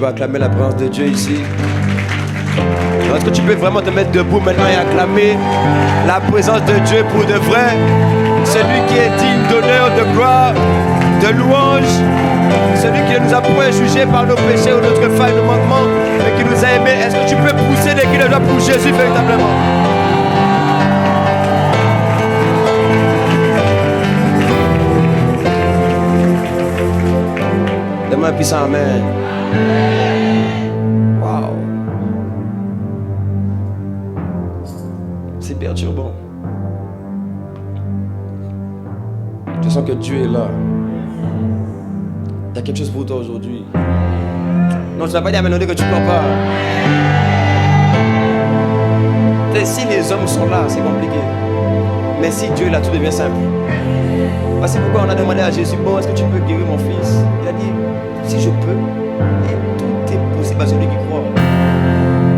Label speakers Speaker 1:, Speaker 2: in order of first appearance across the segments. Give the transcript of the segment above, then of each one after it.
Speaker 1: peux acclamer la présence de Dieu ici? Est-ce que tu peux vraiment te mettre debout maintenant et acclamer la présence de Dieu pour de vrai? Celui qui est digne d'honneur, de gloire, de louange, celui qui ne nous a point jugés par nos péchés ou notre faille, nos manquements, mais qui nous a aimés. Est-ce que tu peux pousser des cris de joie pour Jésus véritablement? Donne-moi un puissant amen. Wow. C'est perturbant. Je sens que Dieu est là. Il y a quelque chose pour toi aujourd'hui. Non, tu n'as pas dit à Ménodé que tu ne crois pas. Si les hommes sont là, c'est compliqué. Mais si Dieu est là, tout devient simple. C'est pourquoi on a demandé à Jésus, bon, est-ce que tu peux guérir mon fils? Il a dit, si je peux, et tout est possible à celui qui croit.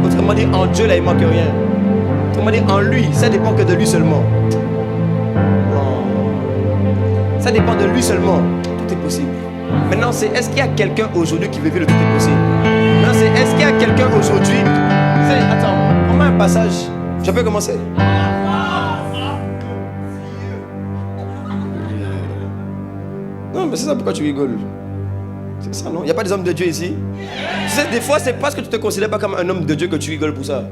Speaker 1: Autrement dit, en Dieu, là, il ne manque rien. Autrement dit, en lui, ça dépend que de lui seulement. Non. Ça dépend de lui seulement. Tout est possible. Maintenant, c'est est-ce qu'il y a quelqu'un aujourd'hui qui veut vivre le tout est possible? Maintenant, c'est est-ce qu'il y a quelqu'un aujourd'hui? Attends, prends-moi un passage. Je peux commencer? Non, mais c'est ça pourquoi tu rigoles. C'est ça, non? Il n'y a pas des hommes de Dieu ici? Tu sais, des fois, c'est parce que tu ne te considères pas comme un homme de Dieu que tu rigoles pour ça.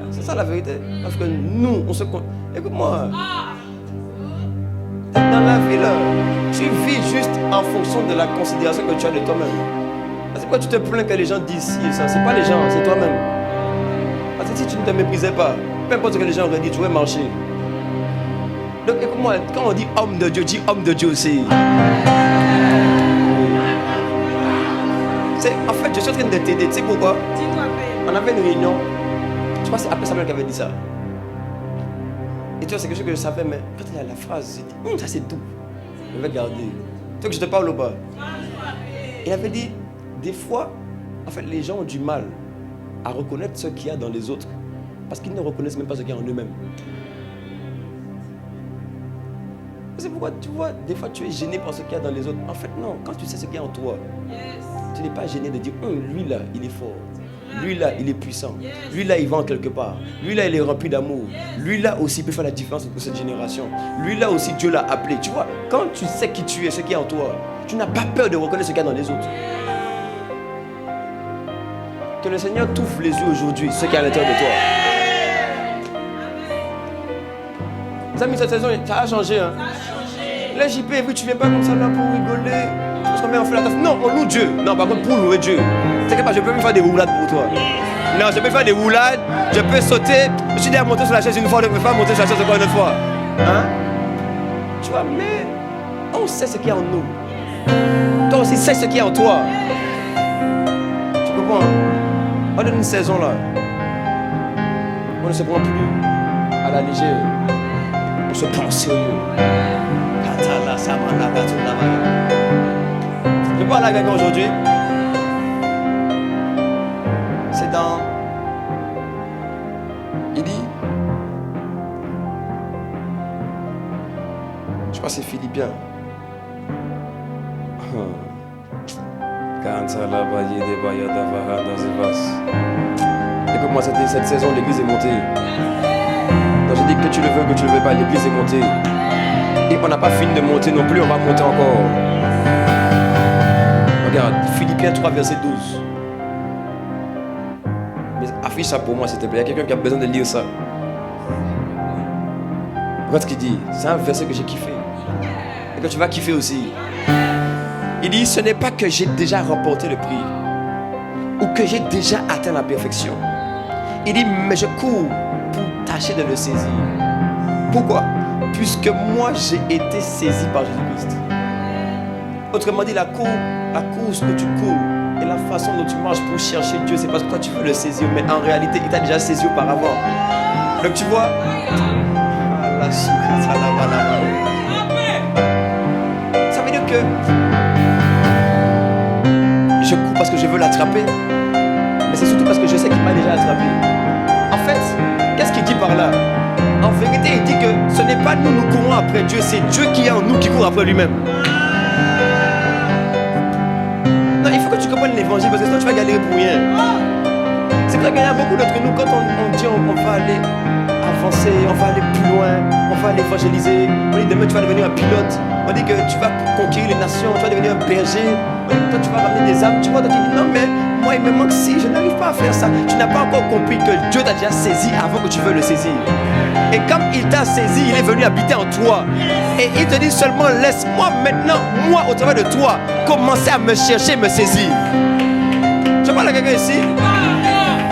Speaker 1: C'est ça la vérité. Parce que nous, on se... Écoute-moi. Dans la vie, là, tu vis juste en fonction de la considération que tu as de toi-même. C'est pourquoi tu te plains que les gens disent ci et ça. C'est pas les gens, c'est toi-même. Parce que si tu ne te méprisais pas, peu importe ce que les gens auraient dit, tu aurais marché. Donc écoute-moi, quand on dit homme de Dieu, dis homme de Dieu aussi. En fait, je suis en train de t'aider. Tu sais pourquoi? On avait une réunion. Je crois que c'est après Samuel qui avait dit ça. Et tu vois, c'est quelque chose que je savais, mais quand il y a la phrase, j'ai dit, ça c'est tout. Je vais garder. Tu veux que je te parle ou pas? Il avait dit, des fois, en fait, les gens ont du mal à reconnaître ce qu'il y a dans les autres parce qu'ils ne reconnaissent même pas ce qu'il y a en eux-mêmes. C'est pourquoi, tu vois, des fois tu es gêné par ce qu'il y a dans les autres. En fait, non, quand tu sais ce qu'il y a en toi, tu n'es pas gêné de dire, lui là, il est fort. Lui là, il est puissant. Lui là, il va en quelque part. Lui là, il est rempli d'amour. Lui là aussi peut faire la différence pour cette génération. Lui là aussi, Dieu l'a appelé. Tu vois, quand tu sais qui tu es, ce qu'il y a en toi, tu n'as pas peur de reconnaître ce qu'il y a dans les autres. Que le Seigneur t'ouvre les yeux aujourd'hui, ce qu'il y a à l'intérieur de toi. Les amis, cette saison, ça a changé. Hein? Là, JP, vu tu ne viens pas comme ça là pour rigoler. Parce qu'on met en fait la taf. Non, on loue Dieu. Non, par contre, pour louer Dieu. C'est que je peux même faire des roulades pour toi. Non, je peux faire des roulades, je peux sauter. Je suis déjà monté sur la chaise une fois, je ne peux pas monter sur la chaise encore une autre fois. Hein? Tu vois, mais on sait ce qu'il y a en nous. Toi aussi, sais ce qu'il y a en toi. Tu comprends? On est dans une saison là. On ne se prend plus à la légère. On se prend au sérieux. Je parle à quelqu'un aujourd'hui. C'est dans... Il dit... Je crois que c'est Philippiens. Écoute-moi, cette saison, l'église est montée. Donc j'ai dit que tu le veux, que tu ne le veux pas, l'église est montée. Et on n'a pas fini de monter non plus, on va monter encore. Regarde, Philippiens 3, verset 12. Mais affiche ça pour moi, s'il te plaît. Il y a quelqu'un qui a besoin de lire ça. Regarde ce qu'il dit. C'est un verset que j'ai kiffé. Et que tu vas kiffer aussi. Il dit, ce n'est pas que j'ai déjà remporté le prix. Ou que j'ai déjà atteint la perfection. Il dit, mais je cours pour tâcher de le saisir. Pourquoi? Puisque moi j'ai été saisi par Jésus-Christ. Autrement dit, la course que tu cours et la façon dont tu marches pour chercher Dieu, c'est parce que toi tu veux le saisir, mais en réalité il t'a déjà saisi auparavant. Donc tu vois, ça veut dire que je cours parce que je veux l'attraper, mais c'est surtout parce que je sais qu'il m'a déjà attrapé. En fait, qu'est-ce qu'il dit par là? En vérité, il dit que ce n'est pas nous courons après Dieu, c'est Dieu qui est en nous qui court après lui-même. Non, il faut que tu comprendre l'évangile parce que sinon tu vas galérer pour rien. C'est pour ça qu'il y a beaucoup d'entre nous, quand on dit on va aller avancer, on va aller plus loin, on va aller évangéliser, on dit demain tu vas devenir un pilote, on dit que tu vas conquérir les nations, tu vas devenir un berger, on dit que toi tu vas ramener des âmes, tu vois, toi tu dis non mais moi il me manque si, je n'arrive pas à faire ça. Tu n'as pas encore compris que Dieu t'a déjà saisi avant que tu veuilles le saisir. Et comme il t'a saisi, il est venu habiter en toi. Et il te dit seulement laisse-moi maintenant, moi au travers de toi, commencer à me chercher, me saisir. Je parle à quelqu'un ici.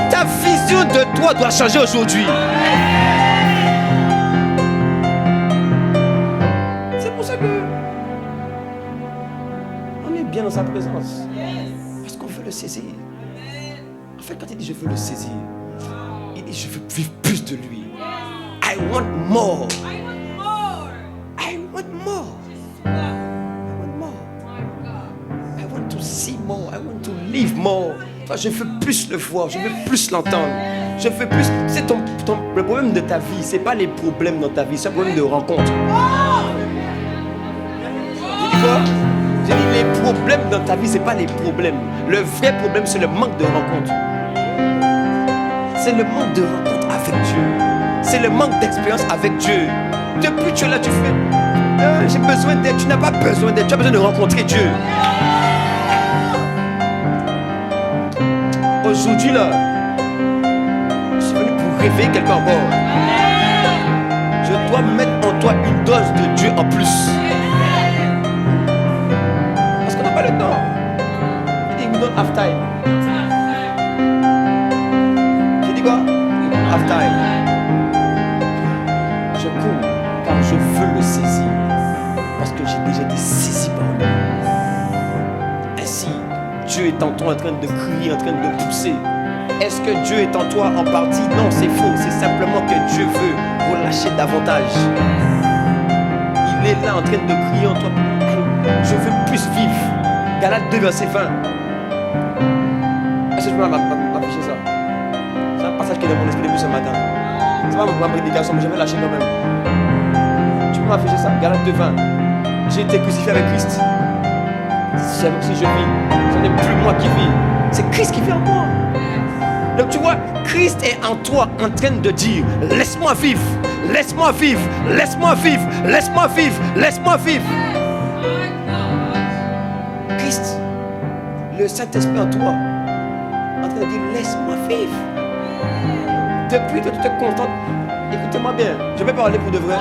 Speaker 1: Ta vision de toi doit changer aujourd'hui. C'est pour ça que on est bien dans sa présence. Parce qu'on veut le saisir. En fait, quand il dit je veux le saisir, il dit je veux vivre plus de lui. I want more. I want more. I want more. I want more. I want to see more. I want to live more. Enfin, je veux plus le voir, je veux plus l'entendre. Je veux plus. C'est le problème de ta vie, c'est pas les problèmes dans ta vie, c'est un problème de rencontre. J'ai dit quoi? J'ai dit les problèmes dans ta vie, c'est pas les problèmes. Le vrai problème, c'est le manque de rencontre. C'est le manque de rencontre avec Dieu. C'est le manque d'expérience avec Dieu. Depuis que tu es là, tu fais j'ai besoin d'aide. Tu n'as pas besoin d'aide, tu as besoin de rencontrer Dieu. Aujourd'hui là, je suis venu pour réveiller quelqu'un encore. Je dois mettre en toi une dose de Dieu en plus. Parce qu'on n'a pas le temps. Il dit we don't have time. J'ai dit quoi? We don't have time. Je cours car je veux le saisir. Parce que j'ai déjà été saisi par lui. Ainsi, Dieu est en toi en train de crier, en train de pousser. Est-ce que Dieu est en toi en partie? Non, c'est faux. C'est simplement que Dieu veut relâcher davantage. Il est là en train de crier en toi. Je veux plus vivre. Galates 2, verset 20. Est-ce que je peux m'afficher ça? C'est un passage qui est dans mon esprit depuis ce matin. C'est pas ma prédication, mais je vais lâcher quand même. Tu peux m'afficher ça? Galates 2, 20. J'ai été crucifié avec Christ. Si je vis, ce n'est plus moi qui vis, c'est Christ qui vit en moi. Donc tu vois, Christ est en toi en train de dire laisse-moi vivre, laisse-moi vivre, laisse-moi vivre, laisse-moi vivre, laisse-moi vivre. Christ, le Saint-Esprit en toi, en train de dire laisse-moi vivre. Depuis que tu te contentes, écoutez-moi bien, je vais parler pour de vrai.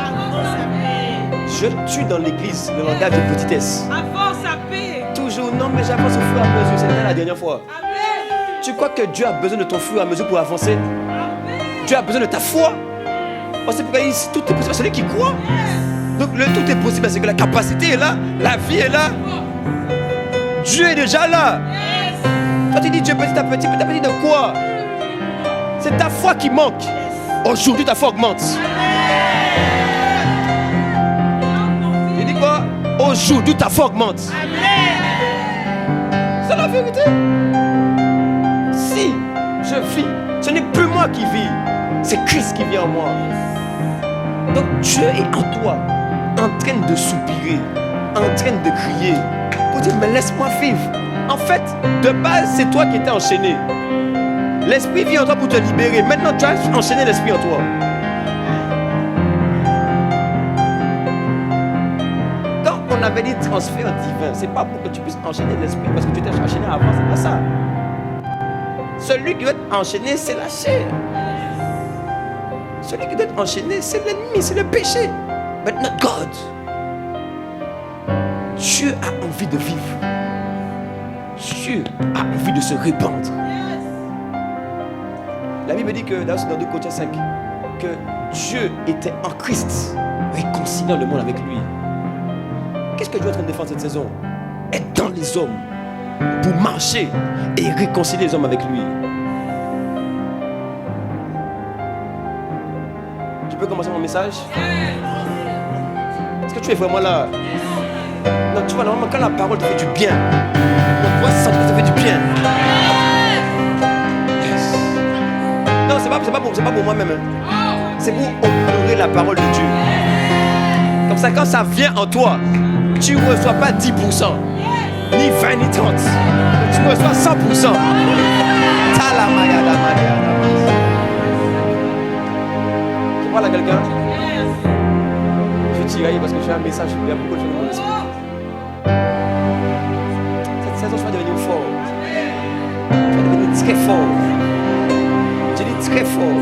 Speaker 1: Je tue dans l'église le langage de petitesse.
Speaker 2: Avance à paix.
Speaker 1: Toujours, non mais j'avance au fur et à mesure, c'était la dernière fois.
Speaker 2: Amen.
Speaker 1: Tu crois que Dieu a besoin de ton fur et à mesure pour avancer?
Speaker 2: Amen.
Speaker 1: Dieu a besoin de ta foi. Oh, c'est pourquoi ici, tout est possible à celui qui croit. Donc le tout est possible, c'est que la capacité est là, la vie est là. Dieu est déjà là. Quand tu dis Dieu petit à petit de quoi? C'est ta foi qui manque. Aujourd'hui ta foi augmente. Il dit quoi? Aujourd'hui ta foi augmente. C'est la vérité. Si je vis, ce n'est plus moi qui vis, c'est Christ qui vit en moi. Donc Dieu est en toi, en train de soupirer, en train de crier, pour dire mais laisse-moi vivre. En fait, de base, c'est toi qui étais enchaîné. L'esprit vit en toi pour te libérer. Maintenant, tu as enchaîné l'esprit en toi. Quand on avait dit transfert divin, c'est pas pour que tu puisses enchaîner l'esprit parce que tu t'es enchaîné avant, c'est pas ça. Celui qui doit être enchaîné, c'est la chair. Celui qui doit être enchaîné, c'est l'ennemi, c'est le péché. But not God. Dieu a envie de vivre. Dieu a envie de se répandre. La Bible dit que, d'ailleurs c'est dans 2 Corinthiens 5, que Dieu était en Christ, réconciliant le monde avec lui. Qu'est-ce que Dieu est en train de faire cette saison? Être dans les hommes, pour marcher et réconcilier les hommes avec lui. Tu peux commencer mon message? Est-ce que tu es vraiment là? Non, tu vois, normalement, quand la parole te fait du bien, on doit sentir que ça fait du bien. Yes. Non, c'est pas pour moi-même. Hein. C'est pour honorer la parole de Dieu. Comme ça, quand ça vient en toi, tu ne reçois pas 10%, ni 20, ni 30. Tu tu reçois 100%. Tu parles à quelqu'un? Je vais tirer parce que j'ai un message. Il y a beaucoup de choses dans mon esprit. Cette saison, tu vas devenir fort. Tu vas devenir très fort. Je dis très fort.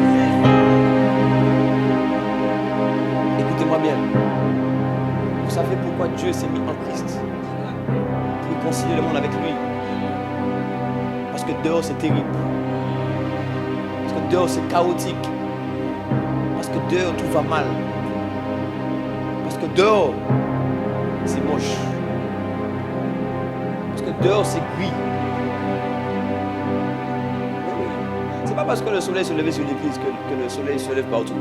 Speaker 1: Écoutez-moi bien. Vous savez pourquoi Dieu s'est mis en Christ? Pour réconcilier le monde avec lui. Parce que dehors c'est terrible. Parce que dehors c'est chaotique. Parce que dehors tout va mal. Parce que dehors c'est moche. Parce que dehors c'est gris. C'est pas parce que le soleil se lève sur l'église que le soleil se lève partout.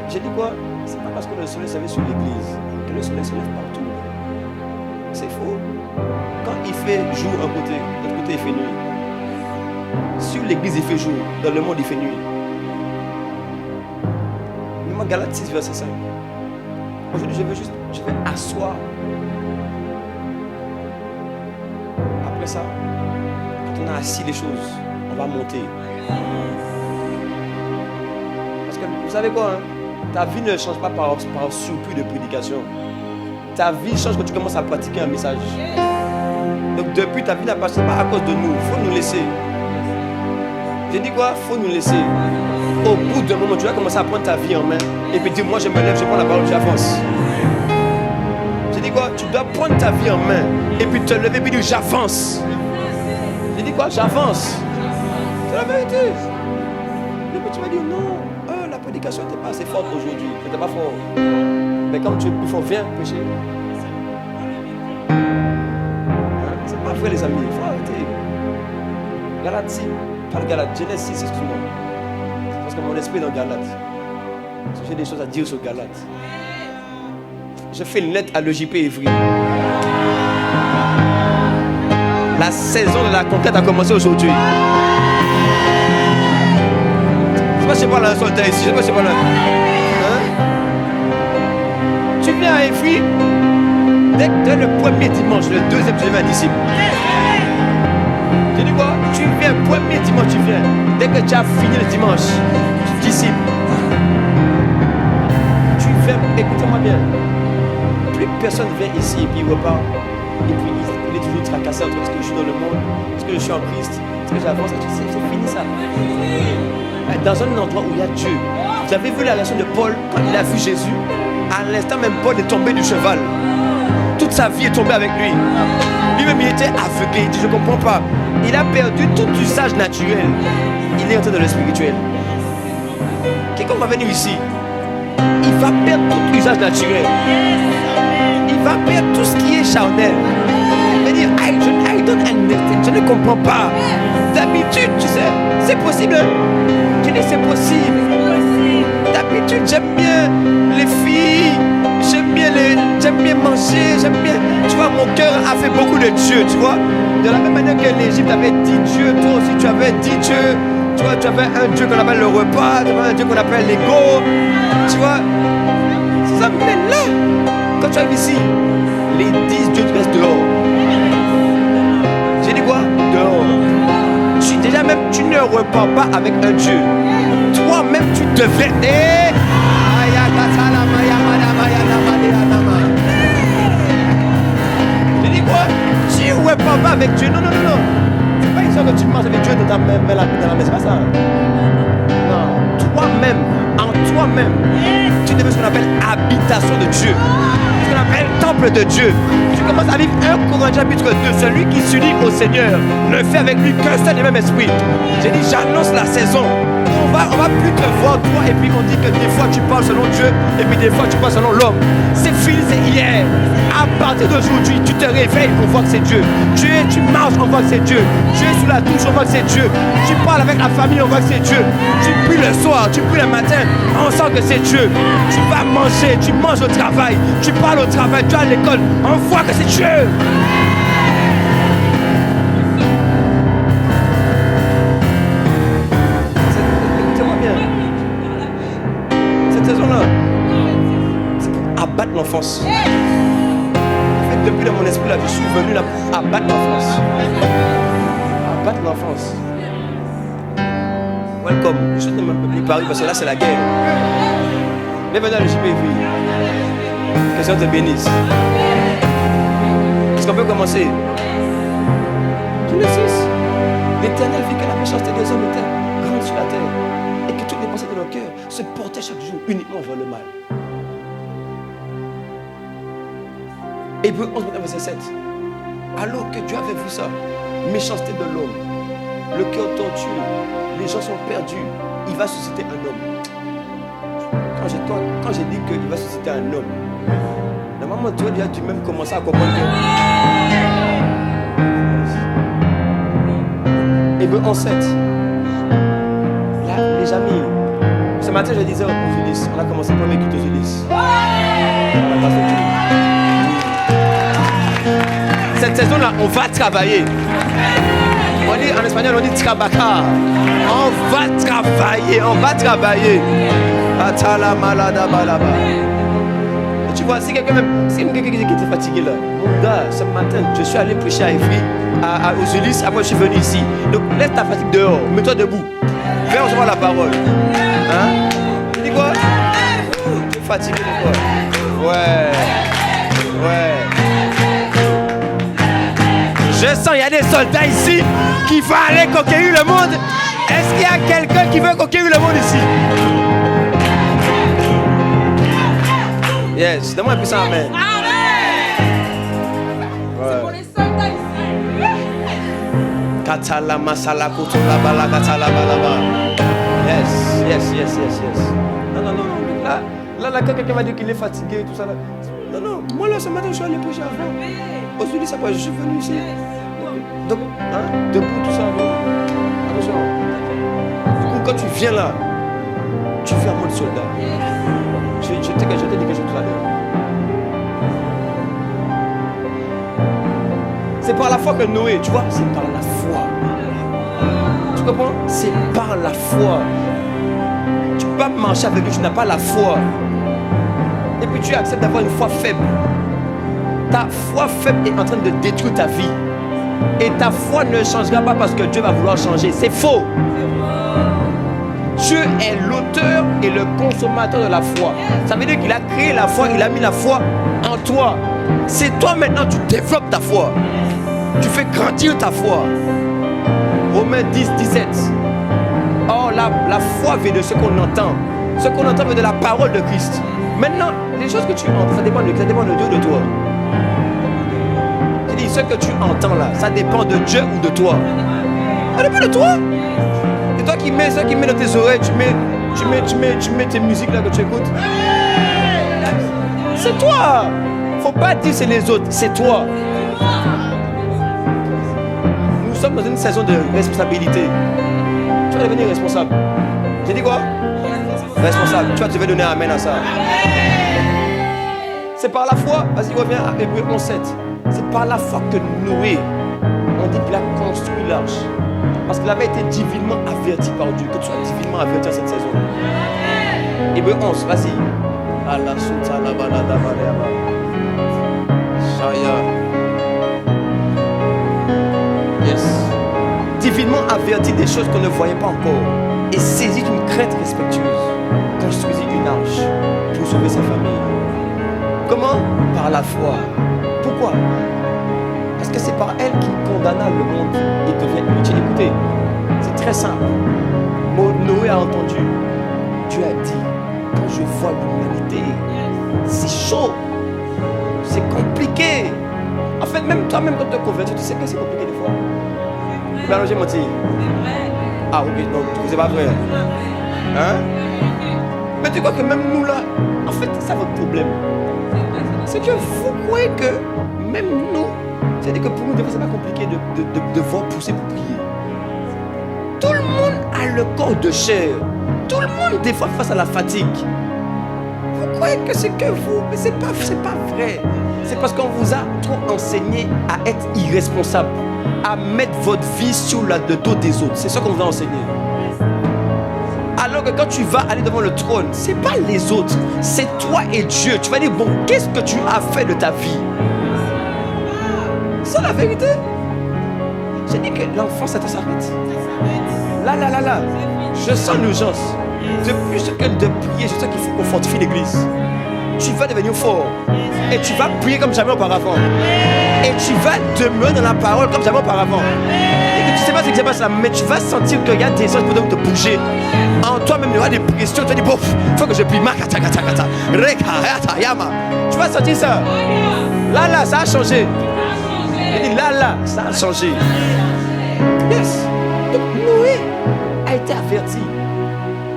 Speaker 1: J'ai dit quoi? C'est pas parce que le soleil se lève sur l'église que le soleil se lève partout. C'est faux. Quand il fait jour d'un côté, de l'autre côté il fait nuit. Sur l'église il fait jour, dans le monde il fait nuit. Mais moi, Galates 6, verset 5. Aujourd'hui je vais asseoir. Après ça, quand on a assis les choses, on va monter. Parce que vous savez quoi, hein? Ta vie ne change pas par surplus de prédication. Ta vie change quand tu commences à pratiquer un message. Donc depuis, ta vie n'a pas changé, pas à cause de nous. Il faut nous laisser. J'ai dit quoi? Il faut nous laisser. Au bout d'un moment, tu vas commencer à prendre ta vie en main. Et puis dire, moi je me lève, je prends la parole, j'avance. J'ai dit quoi? Tu dois prendre ta vie en main. Et puis te lever et puis dire, j'avance. J'ai dit quoi? J'avance. C'est la vérité. Et puis tu vas dire, non, la prédication n'était pas assez forte aujourd'hui. C'était pas fort. Mais comme tu es plus fort, viens pécher. C'est pas vrai les amis, il faut arrêter. Galates 6, pas le Galates, Genèse 6, excuse-moi. C'est parce que mon esprit est dans Galates. Parce que j'ai des choses à dire sur Galates. Je fais une lettre à l'EJP Évry. La saison de la conquête a commencé aujourd'hui. Je sais pas si je parle à un soldat ici, je sais pas si je parle à un... Tu viens à Évry, dès le premier dimanche, le deuxième, tu deviens un disciple. Tu dis quoi? Tu viens, premier dimanche, tu viens. Dès que tu as fini le dimanche, tu es disciple. Tu viens, écoutez-moi bien. Plus personne vient ici et puis il repart. Et puis il est toujours tracassé entre est-ce que je suis dans le monde, est-ce que je suis en Christ, est-ce que j'avance, c'est fini ça. Dans un endroit où il y a Dieu. Vous avez vu la relation de Paul quand il a vu Jésus? À l'instant même, Paul est tombé du cheval. Toute sa vie est tombée avec lui. Lui-même, il était aveuglé. Il dit, je ne comprends pas. Il a perdu tout usage naturel. Il est entré dans le spirituel. Quelqu'un va venir ici. Il va perdre tout usage naturel. Il va perdre tout ce qui est charnel. Il va dire, I don't understand. Je ne comprends pas. D'habitude, tu sais, c'est possible. Je dis, c'est possible. D'habitude, j'aime bien les filles, j'aime bien manger, j'aime bien. Tu vois, mon cœur a fait beaucoup de Dieu, tu vois. De la même manière que l'Égypte avait dit Dieu, toi aussi tu avais dit Dieu. Tu vois, tu avais un Dieu qu'on appelle le repas, tu avais un Dieu qu'on appelle l'ego. Tu vois, c'est ça, mais là, quand tu arrives ici, les 10 dieux restent dehors. J'ai dit quoi? Dehors. Déjà même, tu ne repars pas avec un Dieu. Toi-même, tu devrais. J'ai dit quoi? Tu ne repars pas avec Dieu. Non. C'est pas une histoire que tu marches avec Dieu dans ta main, dans la main, c'est pas ça. Non. Toi-même, en toi-même, tu deviens ce qu'on appelle habitation de Dieu. Ce qu'on appelle temple de Dieu. Tu commences à vivre 1 Corinthiens chapitre 2. Celui qui s'unit au Seigneur ne fait avec lui qu'un seul et même esprit. J'ai dit, j'annonce la saison. On va plus te voir toi et puis on dit que des fois tu parles selon Dieu et puis des fois tu parles selon l'homme. C'est fini, c'est hier. À partir d'aujourd'hui, tu te réveilles, on voit que c'est Dieu. Tu marches, on voit que c'est Dieu. Tu es sous la douche, on voit que c'est Dieu. Tu parles avec la famille, on voit que c'est Dieu. Tu pries le soir, tu pries le matin, on sent que c'est Dieu. Tu vas manger, tu manges au travail, tu parles au travail, tu es à l'école, on voit que c'est Dieu. Cette saison-là, c'est pour abattre l'enfance. Ça fait depuis dans mon esprit, là, je suis venu là pour abattre l'enfance. Abattre l'enfance. Welcome. Je suis même un peu plus Paris parce que là, c'est la guerre. Bienvenue à le JPV. Que Dieu te bénisse. Est-ce qu'on peut commencer? Genesis. L'Éternel vit que la méchanceté des hommes était grande sur la terre et que toutes les pensées de nos cœurs se portaient chaque jour uniquement vers le mal. Hébreux 11, verset 7. Alors que Dieu avait vu ça, méchanceté de l'homme, le cœur tortueux, les gens sont perdus, il va susciter un homme. Quand j'ai dit qu'il va susciter un homme, normalement toi déjà tu même commencé à comprendre que Hébreux 11, 7. Là, les amis, ce matin je disais aux Ulysses, on a commencé le premier culte aux Ulysses. Cette saison-là, on va travailler. On dit en espagnol, on dit trabajar. On va travailler. Atala malada balaba. Tu vois, si quelqu'un qui était fatigué là, mon gars, ce matin, je suis allé prêcher à Evry, aux Ulysses, après je suis venu ici. Donc laisse ta fatigue dehors, mets-toi debout. Viens recevoir la parole. Hein? Tu dis quoi? Tu es fatigué de quoi? Ouais. Je sens, il y a des soldats ici qui vont aller conquérir le monde. Est-ce qu'il y a quelqu'un qui veut conquérir le monde ici? Yes, donne-moi un puissant amen.
Speaker 2: C'est pour les soldats ici.
Speaker 1: Katala masala kutula bala katala balaba. Yes. Non. Là, quand quelqu'un va dire qu'il est fatigué, tout ça là. Non. Moi là, ce matin, je suis allé prêcher avant. Aujourd'hui, ça passe, je suis venu ici. Donc, debout, tout ça. Attention. Du coup, quand tu viens là, tu viens en mode soldat. Je t'ai dit quelque chose tout à l'heure. C'est par la foi que Noé, tu vois, c'est par la foi. Tu comprends? C'est par la foi. Tu peux pas marcher avec lui, tu n'as pas la foi. Et puis tu acceptes d'avoir une foi faible. Ta foi faible est en train de détruire ta vie. Et ta foi ne changera pas parce que Dieu va vouloir changer. C'est faux. Dieu est l'auteur et le consommateur de la foi. Ça veut dire qu'il a créé la foi, il a mis la foi en toi. C'est toi maintenant, tu développes ta foi. Tu fais grandir ta foi. Romains 10, 17. Or, la foi vient de ce qu'on entend. Ce qu'on entend vient de la parole de Christ. Maintenant, les choses que tu entends, ça dépend de Dieu ou de toi. Je dis, ce que tu entends là, ça dépend de Dieu ou de toi. Ça dépend de toi. C'est toi qui mets dans tes oreilles, tu mets tes musiques là que tu écoutes. C'est toi. Faut pas dire c'est les autres, c'est toi. Nous sommes dans une saison de responsabilité. Tu vas devenir responsable. J'ai dit quoi? Responsable. Tu vas te donner un amen à ça. C'est par la foi. Vas-y, reviens à Hébreux 11:7. C'est par la foi que Noé, on dit qu'il a construit l'arche. Parce qu'il avait été divinement averti par Dieu. Que tu sois divinement averti à cette saison. Hébreux 11, vas-y. Allah Souta la balada balaba. Shaya. Yes. Divinement averti des choses qu'on ne voyait pas encore. Et saisi d'une crainte respectueuse. Construisit une arche pour sauver sa famille. Comment? Par la foi. Pourquoi? Parce que c'est par elle qu'il condamna le monde et devient inutile. Écoutez, c'est très simple. Noé a entendu. Dieu a dit, quand je vois l'humanité, c'est chaud. C'est compliqué. En fait, même toi-même quand tu te convertis, tu sais que c'est compliqué des fois. Ben, j'ai menti. Ah, ok, donc c'est pas vrai. Hein? Mais tu crois que même nous là, en fait, c'est ça votre problème. C'est que vous croyez que même nous, c'est-à-dire que pour nous, des fois, c'est pas compliqué de devoir pousser pour prier. Tout le monde a le corps de chair. Tout le monde, des fois, face à la fatigue. Vous croyez que c'est que vous, mais c'est pas vrai. C'est parce qu'on vous a trop enseigné à être irresponsable, à mettre votre vie sur le dos des autres. C'est ça qu'on vous a enseigné. Alors que quand tu vas aller devant le trône, c'est pas les autres, c'est toi et Dieu. Tu vas dire, bon, qu'est-ce que tu as fait de ta vie? C'est la vérité. J'ai dit que l'enfant, ça s'arrête. Là. Je sens l'urgence. De plus que de prier, je sais qu'il faut qu'on fortifie l'église. Tu vas devenir fort. Et tu vas prier comme jamais auparavant. Et tu vas demeurer dans la parole comme jamais auparavant. Et que tu sais pas ce qui se passe là, mais tu vas sentir qu'il y a des choses qui vont te bouger. En toi-même, il y aura des pressions. Tu vas dire, bon, il faut que je prie. Tu vas sentir ça. Là, ça a changé. Il dit, là, ça a changé. Yes. Donc Noé a été averti.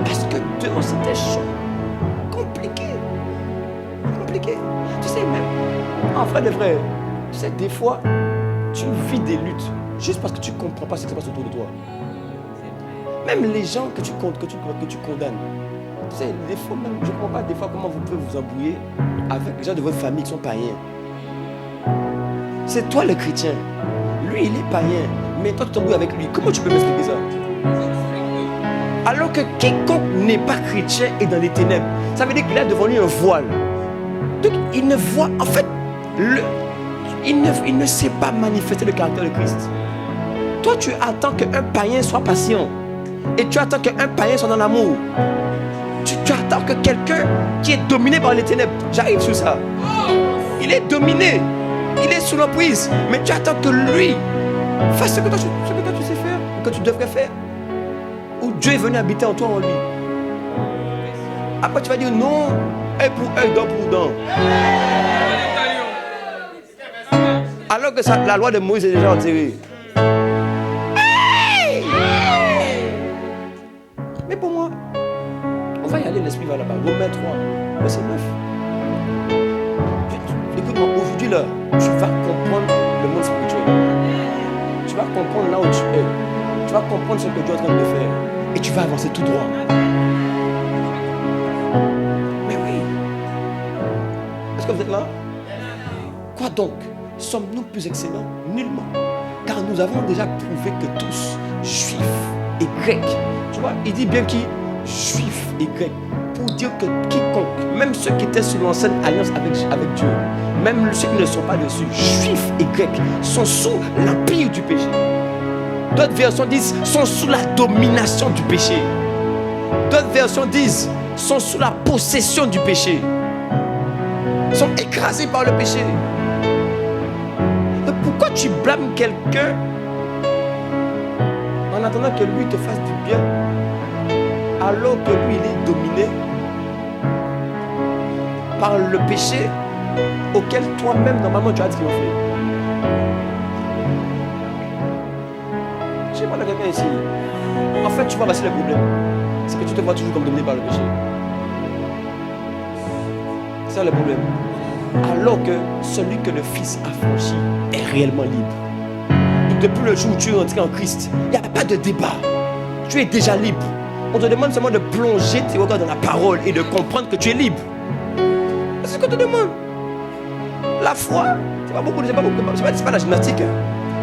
Speaker 1: Parce que dehors c'était chaud. Compliqué. Tu sais même, en vrai de vrai, tu sais, des fois, tu vis des luttes juste parce que tu ne comprends pas ce qui se passe autour de toi. Même les gens que tu condamnes. Tu sais, des fois même, je ne comprends pas des fois comment vous pouvez vous embrouiller avec les gens de votre famille qui sont païens. C'est toi le chrétien. Lui, il est païen. Mais toi, tu t'embrouilles avec lui. Comment tu peux m'expliquer ça? Alors que quiconque n'est pas chrétien est dans les ténèbres. Ça veut dire qu'il a devant lui un voile. Donc il ne voit, en fait, il ne sait pas manifester le caractère de Christ. Toi, tu attends qu'un païen soit patient. Et tu attends qu'un païen soit dans l'amour. Tu attends que quelqu'un qui est dominé par les ténèbres, j'arrive sur ça. Il est dominé. Il est sous l'emprise. Mais tu attends que lui fasse ce que toi tu sais faire, que tu devrais faire. Ou Dieu est venu habiter en toi, en lui. Après tu vas dire non, œil pour œil, dent pour dent. Alors que la loi de Moïse est déjà enterrée. Hey! Mais pour moi, on va y aller, l'esprit va là-bas. Romains 3, verset 9. Écoute-moi, aujourd'hui là, tu vas comprendre le monde spirituel. Tu vas comprendre là où tu es. Tu vas comprendre ce que Dieu est en train de faire. Et tu vas avancer tout droit. Mais oui. Est-ce que vous êtes là? Quoi donc? Sommes-nous plus excellents? Nullement. Car nous avons déjà prouvé que tous, juifs et grecs, tu vois, il dit bien qui? Juifs et grecs. Pour dire que quiconque, même ceux qui étaient sous l'ancienne alliance avec Dieu, même ceux qui ne sont pas dessus, juifs et grecs, sont sous l'empire du péché. D'autres versions disent sont sous la domination du péché. D'autres versions disent sont sous la possession du péché. Sont écrasés par le péché. Donc pourquoi tu blâmes quelqu'un en attendant que lui te fasse du bien alors que lui il est dominé par le péché auquel toi-même normalement tu as triomphé? Je parle à quelqu'un ici. En fait, tu vois, voici le problème. C'est que tu te vois toujours comme dominé par le péché. C'est ça le problème. Alors que celui que le Fils a franchi est réellement libre. Donc depuis le jour où tu es entré en Christ, il n'y a pas de débat. Tu es déjà libre. On te demande seulement de plonger tes regards dans la parole et de comprendre que tu es libre. C'est ce qu'on te demande. La foi, c'est pas la gymnastique.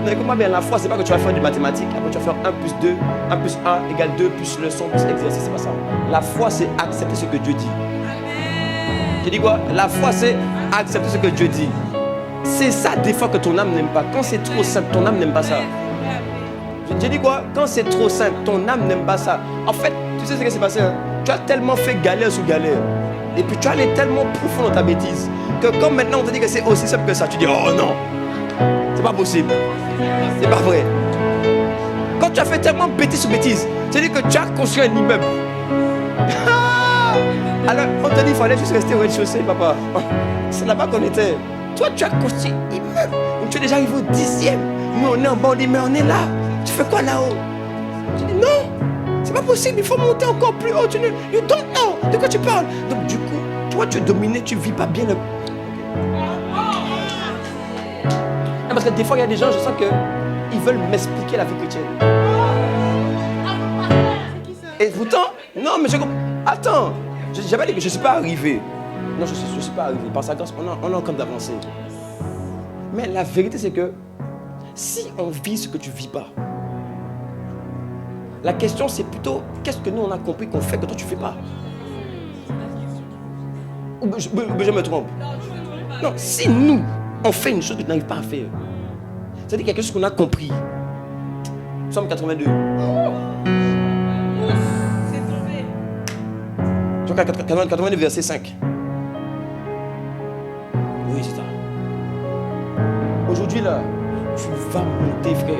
Speaker 1: Écoute-moi bien, la foi, c'est pas que tu vas faire du mathématique, après tu vas faire 1 plus 2, 1 plus 1 égale 2 plus leçon plus exercice, c'est pas ça. La foi, c'est accepter ce que Dieu dit. Je dis quoi? La foi, c'est accepter ce que Dieu dit. C'est ça des fois que ton âme n'aime pas. Quand c'est trop simple, ton âme n'aime pas ça. Je dis quoi? Quand c'est trop simple, ton âme n'aime pas ça. En fait, tu sais ce qui s'est passé, hein? Tu as tellement fait galère sous galère. Et puis tu allé tellement profond dans ta bêtise que comme maintenant on te dit que c'est aussi simple que ça, tu dis oh non, c'est pas possible. C'est pas vrai. Quand tu as fait tellement bêtise sur bêtise, c'est-à-dire que tu as construit un immeuble. Alors on te dit qu'il fallait juste rester au rez-de-chaussée, papa. C'est là-bas qu'on était. Toi tu as construit un immeuble. Donc tu es déjà arrivé au 10e. Nous on est en bas, on dit mais on est là. Tu fais quoi là-haut? Tu dis non, c'est pas possible, il faut monter encore plus haut. Tu ne, you don't know. De quoi tu parles? Donc du coup, toi tu es dominé, tu vis pas bien le... Parce que des fois, il y a des gens, je sens qu'ils veulent m'expliquer la vie chrétienne. Et pourtant, non, mais je comprends. Attends, je n'avais dit que je ne suis pas arrivé. Non, je ne suis pas arrivé. Par sa grâce, on est en train d'avancer. Mais la vérité, c'est que si on vit ce que tu ne vis pas, la question, c'est plutôt qu'est-ce que nous, on a compris qu'on fait que toi, tu ne fais pas. Ou je me trompe. Non, si nous, on fait une chose que tu n'arrives pas à faire, C'est-à-dire quelque chose qu'on a compris. Psaume 82.
Speaker 2: C'est tombé.
Speaker 1: Je crois 82 verset 5. Oui, c'est ça. Aujourd'hui là, tu vas monter, frère.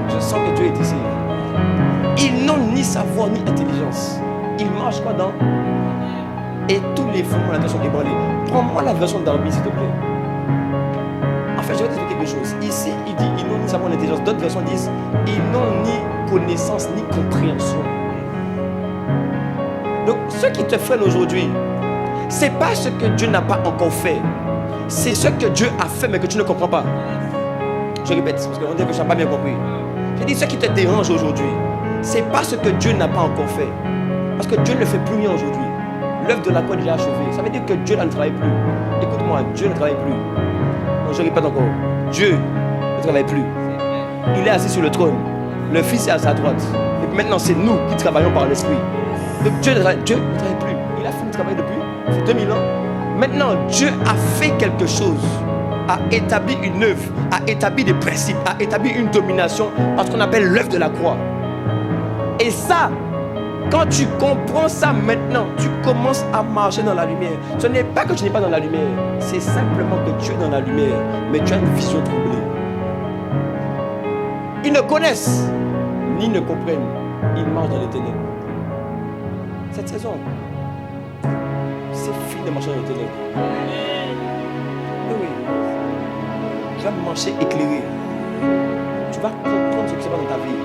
Speaker 1: Je sens que Dieu est ici. Ils n'ont ni savoir ni intelligence. Ils marchent quoi dans? Et tous les fondements de la terre sont ébranlés. Prends-moi la version d'Arby, s'il te plaît. En fait, je vais t'expliquer quelque chose. Ici, il dit ils n'ont ni savoir ni intelligence. D'autres versions disent ils n'ont ni connaissance ni compréhension. Donc, ce qui te freine aujourd'hui, c'est pas ce que Dieu n'a pas encore fait. C'est ce que Dieu a fait mais que tu ne comprends pas. Je répète, parce qu'on dit que je n'ai pas bien compris. J'ai dit ce qui te dérange aujourd'hui, c'est pas ce que Dieu n'a pas encore fait. Parce que Dieu ne fait plus rien aujourd'hui. L'œuvre de la croix est déjà achevée. Ça veut dire que Dieu ne travaille plus. Écoute-moi, Dieu ne travaille plus. Non, je répète encore. Dieu ne travaille plus. Il est assis sur le trône. Le Fils est à sa droite. Et puis maintenant, c'est nous qui travaillons par l'Esprit. Donc Dieu ne travaille plus. Il a fini de travailler depuis 2000 ans. Maintenant, Dieu a fait quelque chose, a établi une œuvre, a établi des principes, a établi une domination, parce qu'on appelle l'œuvre de la croix. Et ça, quand tu comprends ça maintenant, tu commences à marcher dans la lumière. Ce n'est pas que tu n'es pas dans la lumière, c'est simplement que tu es dans la lumière, mais tu as une vision troublée. Ils ne connaissent, ni ne comprennent, ils marchent dans les ténèbres. Cette saison, c'est fini de marcher dans les ténèbres. Oui. Tu vas marcher éclairé. Tu vas comprendre ce qui se passe dans ta vie.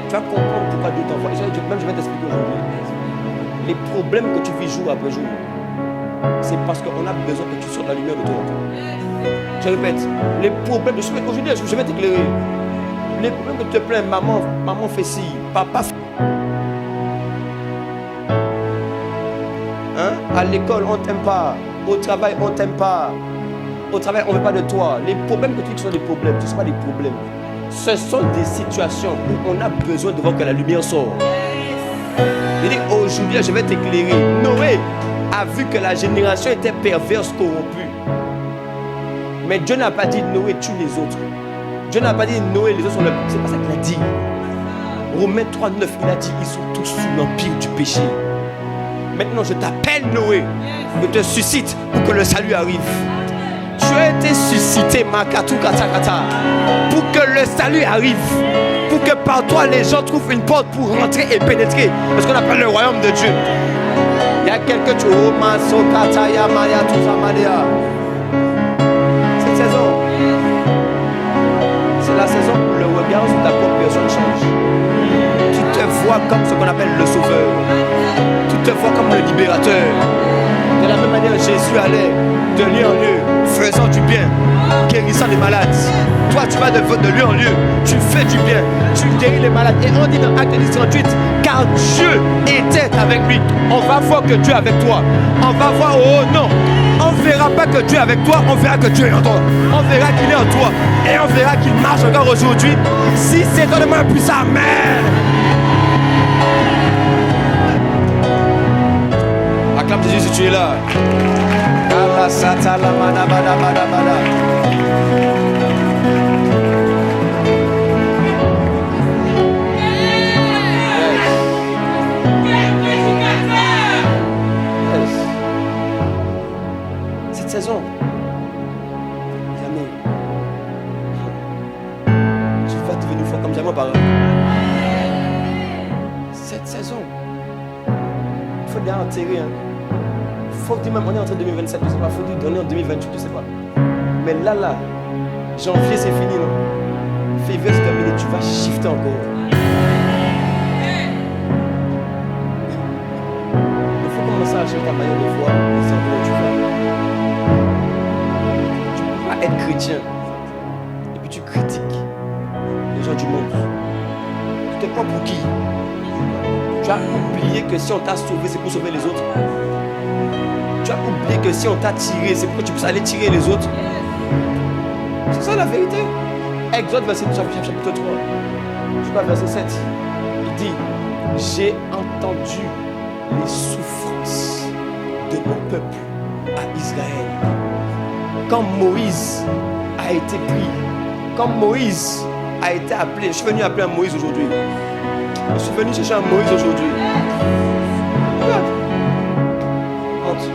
Speaker 1: Tu vas comprendre pourquoi Dieu t'envoie. Même je vais t'expliquer aujourd'hui. Les problèmes que tu vis jour après jour, c'est parce qu'on a besoin que tu sortes la lumière de toi. Je répète, les problèmes, aujourd'hui je vais t'éclairer. Les problèmes que tu te plains, maman fait ci, papa fait. Hein? À l'école, on ne t'aime pas. Au travail, on ne t'aime pas. Au travail, on ne veut pas de toi. Les problèmes que tu dis sont des problèmes, ce ne sont pas des problèmes. Ce sont des situations où on a besoin de voir que la lumière sort. Je dis, aujourd'hui, je vais t'éclairer. Noé a vu que la génération était perverse, corrompue. Mais Dieu n'a pas dit Noé tue les autres. Dieu n'a pas dit Noé, les autres sont le. C'est pas ça qu'il a dit. Romains 3, 9, il a dit ils sont tous sous l'empire du péché. Maintenant, je t'appelle Noé. Je te suscite pour que le salut arrive. Tu as été suscité, Makatou Katakata, pour que le salut arrive. Pour que par toi, les gens trouvent une porte pour rentrer et pénétrer. Parce qu'on appelle le royaume de Dieu. Il y a quelque chose. Cette saison, c'est la saison où le regard sur ta propre personne change. Tu te vois comme ce qu'on appelle le sauveur. Tu te vois comme le libérateur. De la même manière, Jésus allait de lieu en lieu, faisant du bien, guérissant les malades. Toi, tu vas de lieu en lieu, tu fais du bien, tu guéris les malades. Et on dit dans Acte 10, 38, car Dieu était avec lui. On va voir que Dieu est avec toi. On va voir, oh non, on ne verra pas que Dieu est avec toi, on verra que Dieu est en toi. On verra qu'il est en toi et on verra qu'il marche encore aujourd'hui. Si c'est ton main puissant, amen. Acclame Jésus si tu es là. Cette saison, jamais. Tu vas devenir fort comme jamais auparavant. Cette saison, il faut bien enterrer. Faut dire même on est en 2027, je ne sais pas, faut dire donner en 2028, je ne sais pas. Mais là, janvier c'est fini, non? Février c'est terminé, tu vas shifter encore. Il faut commencer à changer ta manière de voir les endroits où tu vas. Tu ne peux pas être chrétien et puis tu critiques les gens du monde. Tu te prends pour qui? Tu as oublié que si on t'a sauvé, c'est pour sauver les autres. Tu as oublié que si on t'a tiré, c'est pour que tu puisses aller tirer les autres. C'est ça la vérité. Exode chapitre 3, je crois verset 7. Il dit, j'ai entendu les souffrances de mon peuple à Israël. Quand Moïse a été pris, quand Moïse a été appelé, je suis venu appeler un Moïse aujourd'hui. Je suis venu chercher un Moïse aujourd'hui. Regarde. Monte.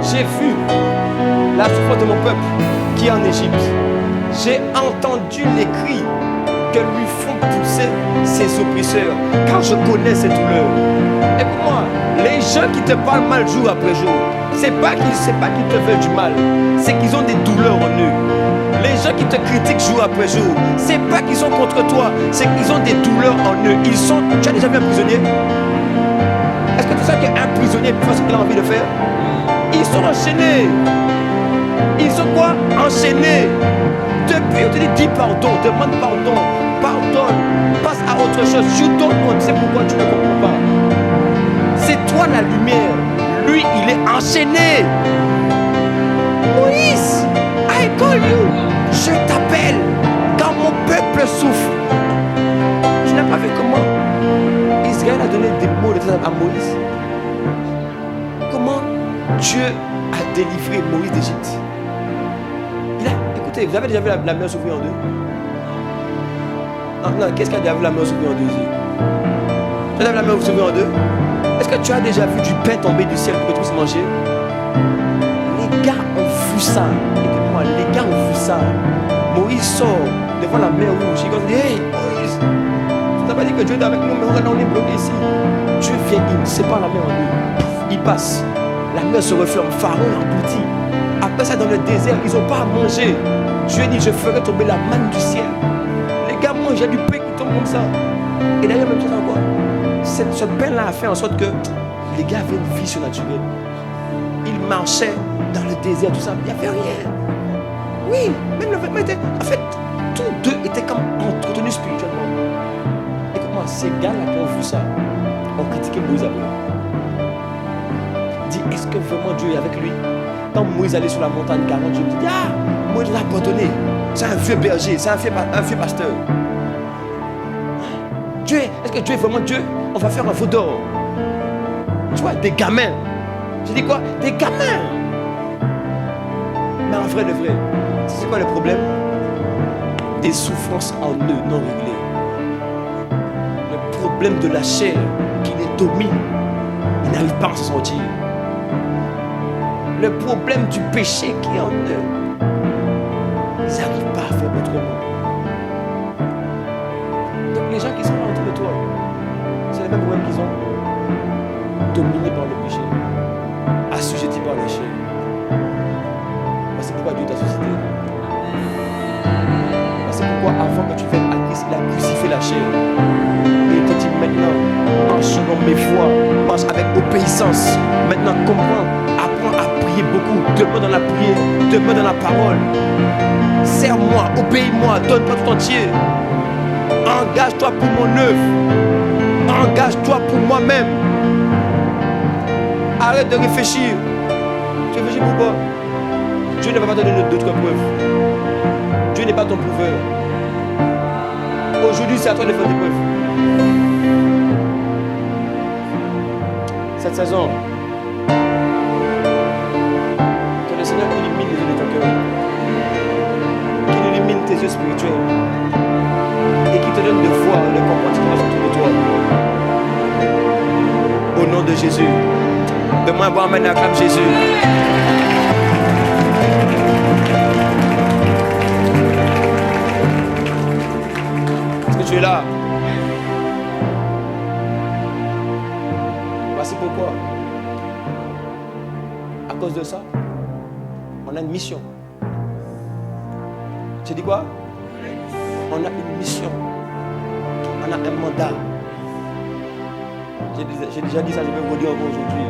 Speaker 1: J'ai vu la souffrance de mon peuple qui est en Égypte. J'ai entendu les cris que lui font pousser ses oppresseurs, car je connais ses douleurs. Écoute-moi, les gens qui te parlent mal jour après jour, c'est pas qu'ils te veulent du mal, c'est qu'ils ont des douleurs en eux. Les gens qui te critiquent jour après jour, c'est pas qu'ils sont contre toi, c'est qu'ils ont des douleurs en eux. Tu as déjà vu un prisonnier? Est-ce que tu sais qu'un prisonnier peut faire ce qu'il a envie de faire? Ils sont enchaînés. Ils sont quoi? Enchaînés. Depuis, on te dit dis pardon, demande pardon, pardonne, passe à autre chose. You don't know, tu sais pourquoi tu ne comprends pas. C'est toi la lumière. Lui, il est enchaîné. Moïse, I call you. Je t'appelle quand mon peuple souffre. Tu n'as pas vu comment Israël a donné des mots de à Moïse? Comment Dieu a délivré Moïse d'Égypte? Écoutez, vous avez déjà vu la mer s'ouvrir en deux? Non, qu'est-ce qu'il y a déjà vu la mer s'ouvrir en deux ici? Tu as déjà vu la mer s'ouvrir en deux? Est-ce que tu as déjà vu du pain tomber du ciel pour que tous manger? Les gars ont vu ça. Écoute-moi, les gars ont vu ça. Moïse sort devant la mer rouge. Il dit, hey Moïse, tu n'as pas dit que Dieu est avec nous, mais regarde, on est bloqué ici. Dieu vient, il sépare la mer en deux. Il passe. La mer se referme. Pharaon englouti. Après ça, dans le désert, ils n'ont pas à manger. Dieu dit, je ferai tomber la manne du ciel. Les gars mangent, il y a du pain qui tombe comme ça. Et d'ailleurs, même chose encore. Ce pain-là a fait en sorte que les gars avaient une vie surnaturelle. Ils marchaient dans le désert, tout ça. Il n'y avait rien. Oui, même le vêtement était... En fait, tous deux étaient comme entretenus spirituellement. Écoute-moi, ces gars-là qui ont vu ça, ont critiqué Moïse après. Dit, est-ce que vraiment Dieu est avec lui? Quand Moïse allait sur la montagne 40, Dieu me dit, ah, Moïse l'a abandonné. C'est un vieux berger, c'est un vieux pasteur. Dieu, est-ce que Dieu est vraiment Dieu? On va faire un veau d'or. Tu vois, des gamins. Je dis quoi? Des gamins. Mais en vrai, le vrai, c'est quoi le problème? Des souffrances en eux non réglées. Le problème de la chair qui les domine. Ils n'arrivent pas à s'en sortir. Le problème du péché qui est en eux. Ils n'arrivent pas à faire autrement. Donc les gens qui sont là autour de toi, c'est les mêmes problèmes qu'ils ont. Dominés par le péché. Assujettis par la chair. C'est pourquoi Dieu t'a suscité. C'est pourquoi avant que tu viennes à Christ, il a crucifié la chair. Et il te dit maintenant, marche selon mes voies, marche avec obéissance. Maintenant comprends, apprends à prier beaucoup, demeure dans la prière, demeure dans la parole. Sers-moi, obéis-moi, donne-moi tout entier. Engage-toi pour mon œuvre. Engage-toi pour moi-même. Arrête de réfléchir. Tu réfléchis pourquoi? Dieu ne va pas te donner d'autres preuves. Dieu n'est pas ton prouveur. Aujourd'hui, c'est à toi de faire des preuves. Cette saison, que le Seigneur illumine les yeux de ton cœur. Qu'il illumine tes yeux spirituels. Et qu'il te donne de voir le comportement autour de toi. Au nom de Jésus. Donne-moi un bon amen, acclame Jésus. Est-ce que tu es là? Voici pourquoi. À cause de ça, on a une mission. Tu dis quoi? On a une mission. On a un mandat. J'ai déjà dit ça, je vais vous dire encore aujourd'hui.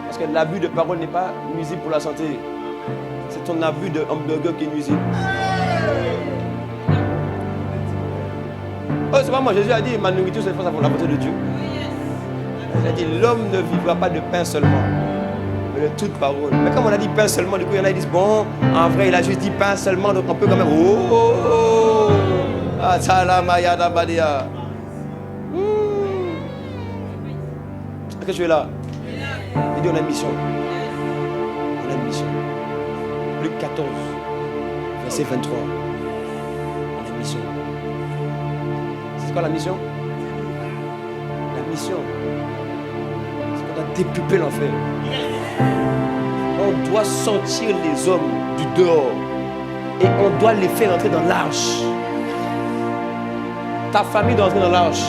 Speaker 1: Parce que l'abus de parole n'est pas nuisible pour la santé. C'est ton abus de hamburger qui est nuisible. Oh, c'est pas moi, Jésus a dit, ma nourriture c'est pour la volonté de Dieu. Il a dit, l'homme ne vivra pas de pain seulement, mais de toute parole. Mais comme on a dit pain seulement, du coup il y en a qui disent, bon, en vrai il a juste dit pain seulement, donc on peut quand même, oh, ah, tchalamaya badia. Est-ce que tu es là? Il dit, on a une mission. 14, verset 23. La mission. C'est quoi la mission? La mission, c'est qu'on doit dépulper l'enfer. On doit sortir les hommes du dehors et on doit les faire entrer dans l'arche. Ta famille doit entrer dans l'arche.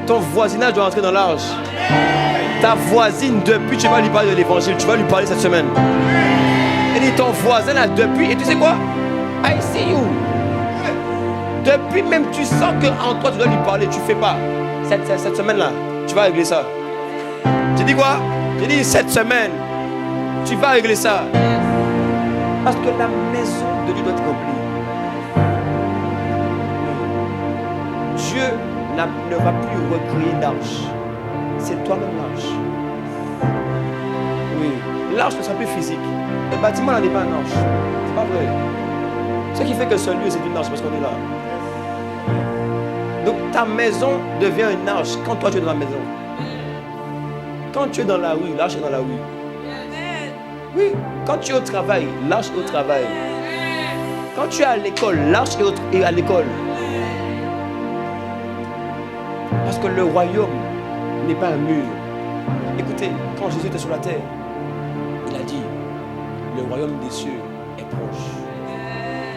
Speaker 1: Ton voisinage doit entrer dans l'arche. Ta voisine, depuis, tu vas lui parler de l'évangile. Tu vas lui parler cette semaine. Et dit, ton voisin là, depuis, et tu sais quoi? I see you. Depuis même, tu sens qu'en toi, tu dois lui parler. Tu ne fais pas. Cette semaine-là, tu vas régler ça. Tu dis quoi? J'ai dit, cette semaine, tu vas régler ça. Parce que la maison de Dieu doit être remplie. Dieu ne va plus recréer d'arche. C'est toi-même l'arche. Oui, l'arche ne sera plus physique. Le bâtiment là n'est pas un arche. C'est pas vrai. Ce qui fait que ce lieu c'est une arche parce qu'on est là. Donc ta maison devient une arche quand toi tu es dans la maison. Quand tu es dans la rue, l'arche est dans la rue. Oui, quand tu es au travail, l'arche est au travail. Quand tu es à l'école, l'arche est à l'école. Parce que le royaume n'est pas un mur. Écoutez, quand Jésus était sur la terre, il a dit, le royaume des cieux est proche.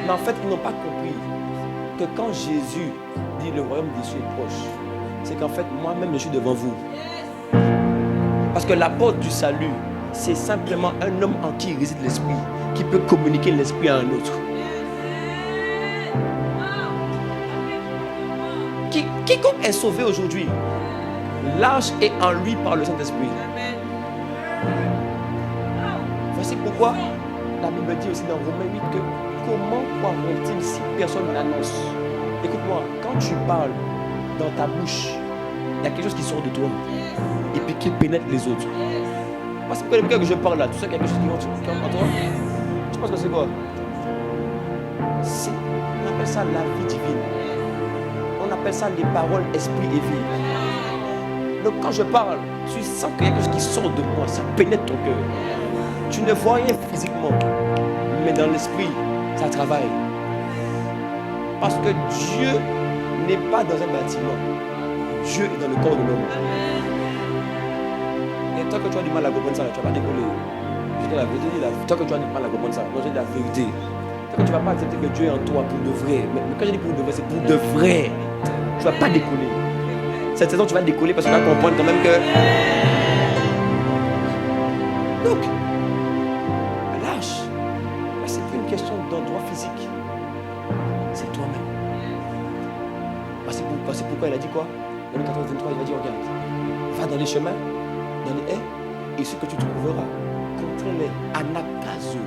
Speaker 1: Mais en fait, ils n'ont pas compris que quand Jésus dit le royaume des cieux est proche, c'est qu'en fait, moi-même, je suis devant vous. Parce que la porte du salut, c'est simplement un homme en qui réside l'esprit, qui peut communiquer l'esprit à un autre. Quiconque est sauvé aujourd'hui, l'arche est en lui par le Saint-Esprit. Voici pourquoi la Bible dit aussi dans Romains 8 que comment croiront-ils si personne n'annonce? Écoute-moi, quand tu parles dans ta bouche, il y a quelque chose qui sort de toi et puis qui pénètre les autres. Parce que depuis que je parle là, tu sais qu'il y a quelque chose qui rentre en toi. Tu penses que c'est quoi? On appelle ça la vie divine. On appelle ça les paroles, esprit et vie. Donc quand je parle, tu sens qu'il y a quelque chose qui sort de moi, ça pénètre ton cœur. Tu ne vois rien physiquement, mais dans l'esprit, ça travaille. Parce que Dieu n'est pas dans un bâtiment. Dieu est dans le corps de l'homme. Et tant que tu as du mal à comprendre ça, tu ne vas pas décoller. Je dis la vérité, tant que tu as du mal à comprendre ça, moi je dis la vérité. Tant que tu ne vas pas accepter que Dieu est en toi pour de vrai. Mais quand je dis pour de vrai, c'est pour de vrai. Tu ne vas pas décoller. Cette saison, tu vas décoller parce que tu vas comprendre quand même que... Donc, lâche. Ce n'est plus une question d'endroit physique. C'est toi-même. C'est pourquoi il a dit quoi? Dans le 14-23, il a dit, regarde, va dans les chemins, dans les haies, et ce que tu trouveras, contrains-les, anakazo.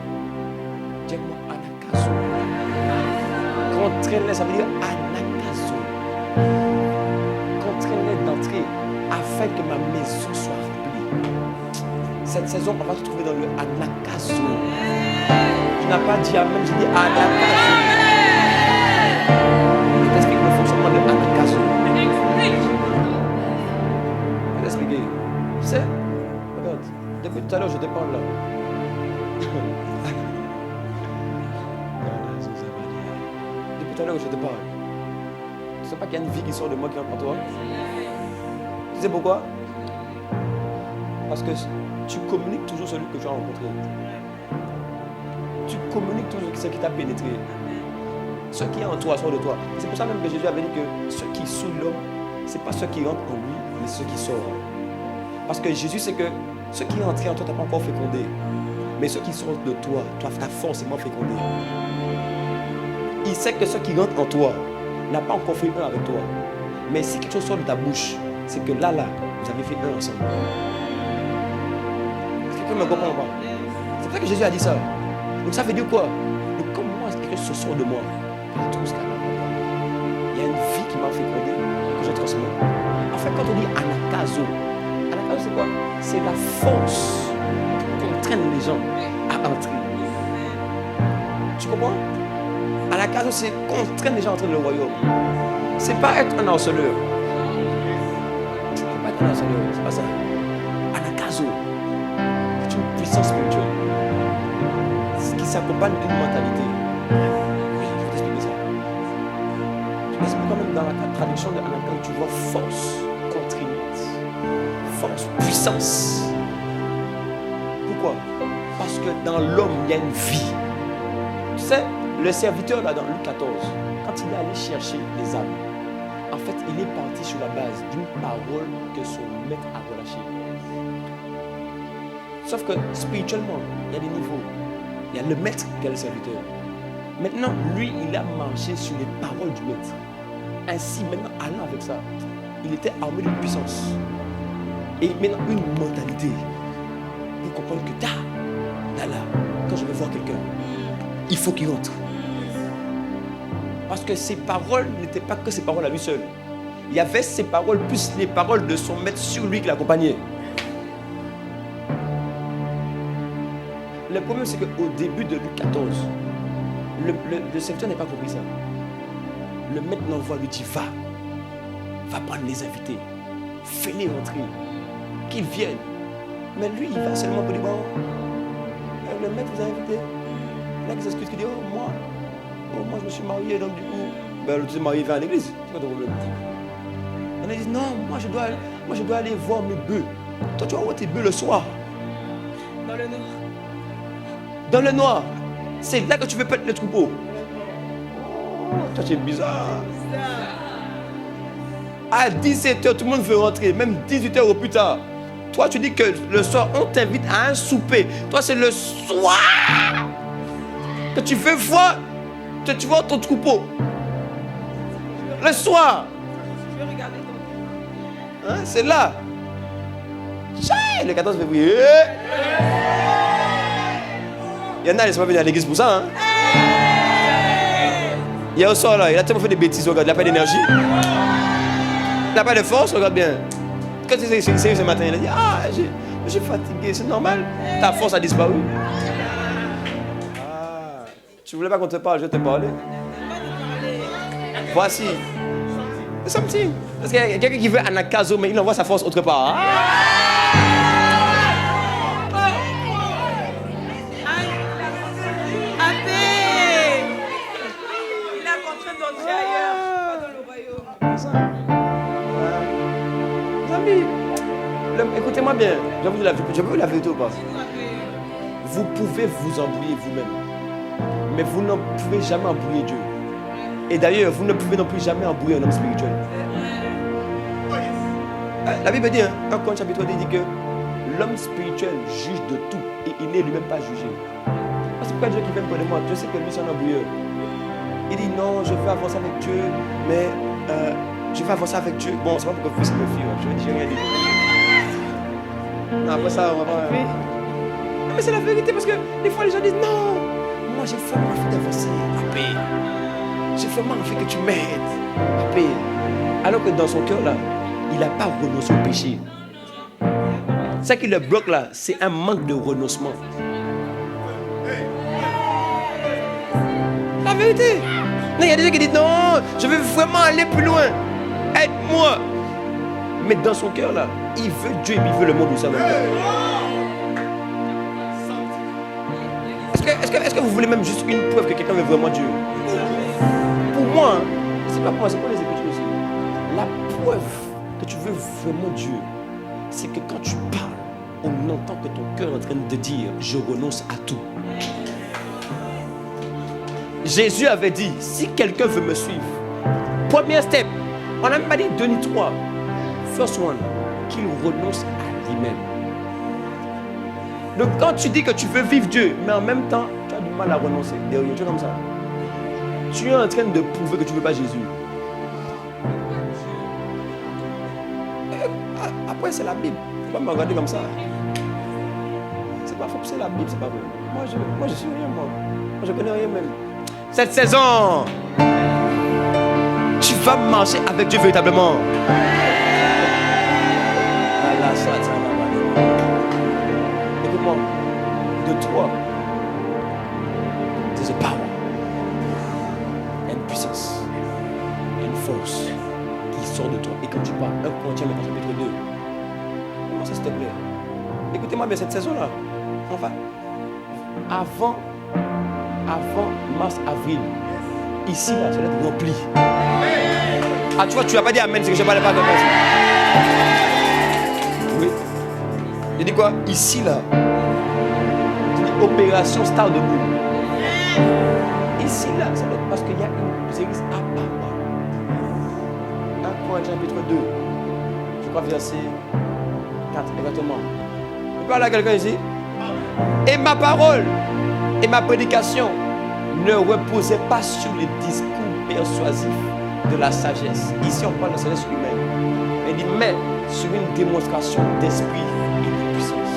Speaker 1: Dis-moi, anakazo. Contrains-les, ça veut dire anakazo. Contrains-les d'entrer afin que ma maison soit remplie. Cette saison, on va se trouver dans le anakazo. Tu n'as pas dit amen, j'ai dit anakazo. Je t'explique le fonctionnement de anakazo. Je vais t'expliquer. Tu sais, regarde, depuis tout à l'heure, je te parle là. Depuis tout à l'heure, je te parle. Tu ne sais pas qu'il y a une vie qui sort de moi qui rentre en toi? Tu sais pourquoi? Parce que tu communiques toujours celui que tu as rencontré. Tu communiques toujours ce qui t'a pénétré. Ce qui est en toi sort de toi. C'est pour ça même que Jésus avait dit que ce qui saoule l'homme, ce n'est pas ce qui rentre en lui, mais ce qui sort. Parce que Jésus sait que ce qui est entré en toi, tu n'as pas encore fécondé. Mais ce qui sort de toi, tu as forcément fécondé. Il sait que ce qui rentre en toi n'a pas encore fait un avec toi. Mais si quelque chose sort de ta bouche, c'est que là, vous avez fait un ensemble. Est-ce que quelqu'un me comprend pas? C'est pour ça que Jésus a dit ça. Donc ça veut dire quoi? Donc comme moi, quelque chose sort de moi, il y a une vie qui m'a fécondé, que je transmets. En fait, quand on dit anakazo c'est quoi? C'est la force qui entraîne les gens à entrer. Tu comprends? Anakazo, c'est contraindre les gens à entrer dans le royaume. C'est pas être un harceleur. Tu ne peux pas être un harceleur, c'est pas ça. Anakazo, c'est une puissance spirituelle. s'accompagne d'une mentalité. Oui, je vais t'expliquer ça. Je m'explique quand même dans la traduction de Anakin, tu vois force contrainte, force, puissance. Pourquoi? Parce que dans l'homme, il y a une vie. Tu sais, le serviteur là dans Luc 14, quand il est allé chercher les âmes, en fait, il est parti sur la base d'une parole que son maître a relâchée. Sauf que spirituellement, il y a des niveaux. Il y a le maître et il y a le serviteur. Maintenant, lui, il a marché sur les paroles du maître. Ainsi, maintenant, allant avec ça, il était armé d'une puissance. Et maintenant, une mentalité. Pour comprendre que là, quand je vais voir quelqu'un, il faut qu'il entre. Parce que ses paroles n'étaient pas que ses paroles à lui seul. Il y avait ses paroles plus les paroles de son maître sur lui qui l'accompagnait. Le problème, c'est qu'au début de Luc 14, le serviteur n'a pas compris ça. Le maître l'envoie, lui dit, va prendre les invités, fais-les rentrer, qu'ils viennent. Mais lui, il va seulement pour dire, bon, le maître vous a invité. Là, il s'excuse, il dit, moi, je me suis marié, donc du coup, le deuxième marié va à l'église. C'est pas de problème. On a dit, non, moi je dois aller voir mes bœufs. Toi, tu vas voir tes bœufs le soir.
Speaker 2: Dans le noir.
Speaker 1: Dans le noir. C'est là que tu veux perdre le troupeau. Toi, tu es bizarre. À 17h, tout le monde veut rentrer, même 18h au plus tard. Toi, tu dis que le soir, on t'invite à un souper. Toi, c'est le soir que tu veux voir, que tu vois ton troupeau. Le soir.
Speaker 2: Je vais regarder ton.
Speaker 1: Hein, c'est là. Le 14 février. Il y en a, ils ne sont pas venus à l'église pour ça. Hein? Il y a au soir là, il a tellement fait des bêtises, regarde, il n'a pas d'énergie. Il n'a pas de force, regarde bien. Quand il s'est réveillé ce matin, il a dit, je suis fatigué, c'est normal. Ta force a disparu. Tu ne voulais pas qu'on te parle, je vais te parler. Voici. C'est something. Parce qu'il y a quelqu'un qui veut Anakazo, mais il envoie sa force autre part. Écoutez-moi bien, je vous la vérité ou pas? Vous pouvez vous embrouiller vous-même, mais vous ne pouvez jamais embrouiller Dieu. Et d'ailleurs, vous ne pouvez non plus jamais embrouiller un homme spirituel. La Bible dit, 1 Corinthiens chapitre 2 dit que l'homme spirituel juge de tout et il n'est lui-même pas jugé. C'est pourquoi Dieu qui vient près de moi, Dieu sait que lui c'est un embrouilleur. Il dit non, je veux avancer avec Dieu, mais je veux avancer avec Dieu. Bon, c'est pas pour que vous puissiez me fuir, je n'ai rien dit. Non, après ça, on va pas. Non, mais c'est la vérité parce que des fois les gens disent non, moi j'ai vraiment envie d'avancer. J'ai vraiment envie que tu m'aides. Alors que dans son cœur là, il n'a pas renoncé au péché. Ce qui le bloque là, c'est un manque de renoncement. La vérité. Il y a des gens qui disent non, je veux vraiment aller plus loin. Aide-moi. Mais dans son cœur là, il veut Dieu et il veut le monde où ça va. Est-ce que vous voulez même juste une preuve que quelqu'un veut vraiment Dieu? Pour moi, c'est pas pour moi, c'est pour les Écritures aussi. La preuve que tu veux vraiment Dieu, c'est que quand tu parles, on entend que ton cœur est en train de dire je renonce à tout. Jésus avait dit, si quelqu'un veut me suivre, premier step, on n'a même pas dit 2 ni 3. First one, qu'il renonce à lui-même. Donc quand tu dis que tu veux vivre Dieu, mais en même temps, tu as du mal à renoncer. Derrière, tu es comme ça. Tu es en train de prouver que tu ne veux pas Jésus. Après, c'est la Bible. Il ne faut pas me regarder comme ça. C'est pas faux, c'est la Bible, c'est pas vrai. Moi, je suis rien, moi. Moi, je connais rien même. Cette saison, tu vas marcher avec Dieu véritablement. Écoute-moi, de toi, there's a power, une puissance, une force qui sort de toi. Et quand tu parles, 1 Corinthiens chapitre 2, comment ça s'il te plaît? Écoutez-moi bien, cette saison-là, on va, avant avant mars, avril, ici, là, ça doit être rempli. Ah, tu vois, tu n'as pas dit amen, c'est que je ne parlais pas comme ça. Oui. J'ai dit quoi? Ici, là. J'ai dit opération Star de Boom. Ici, là, ça doit être parce qu'il y a une église à part. 1 Corinthiens chapitre 2. Je crois verset 4, exactement. Je parle à quelqu'un ici. Et ma parole et ma prédication ne reposaient pas sur les discours persuasifs de la sagesse. Ici, on parle de sagesse humaine. Il dit, mais sur une démonstration d'esprit et de puissance.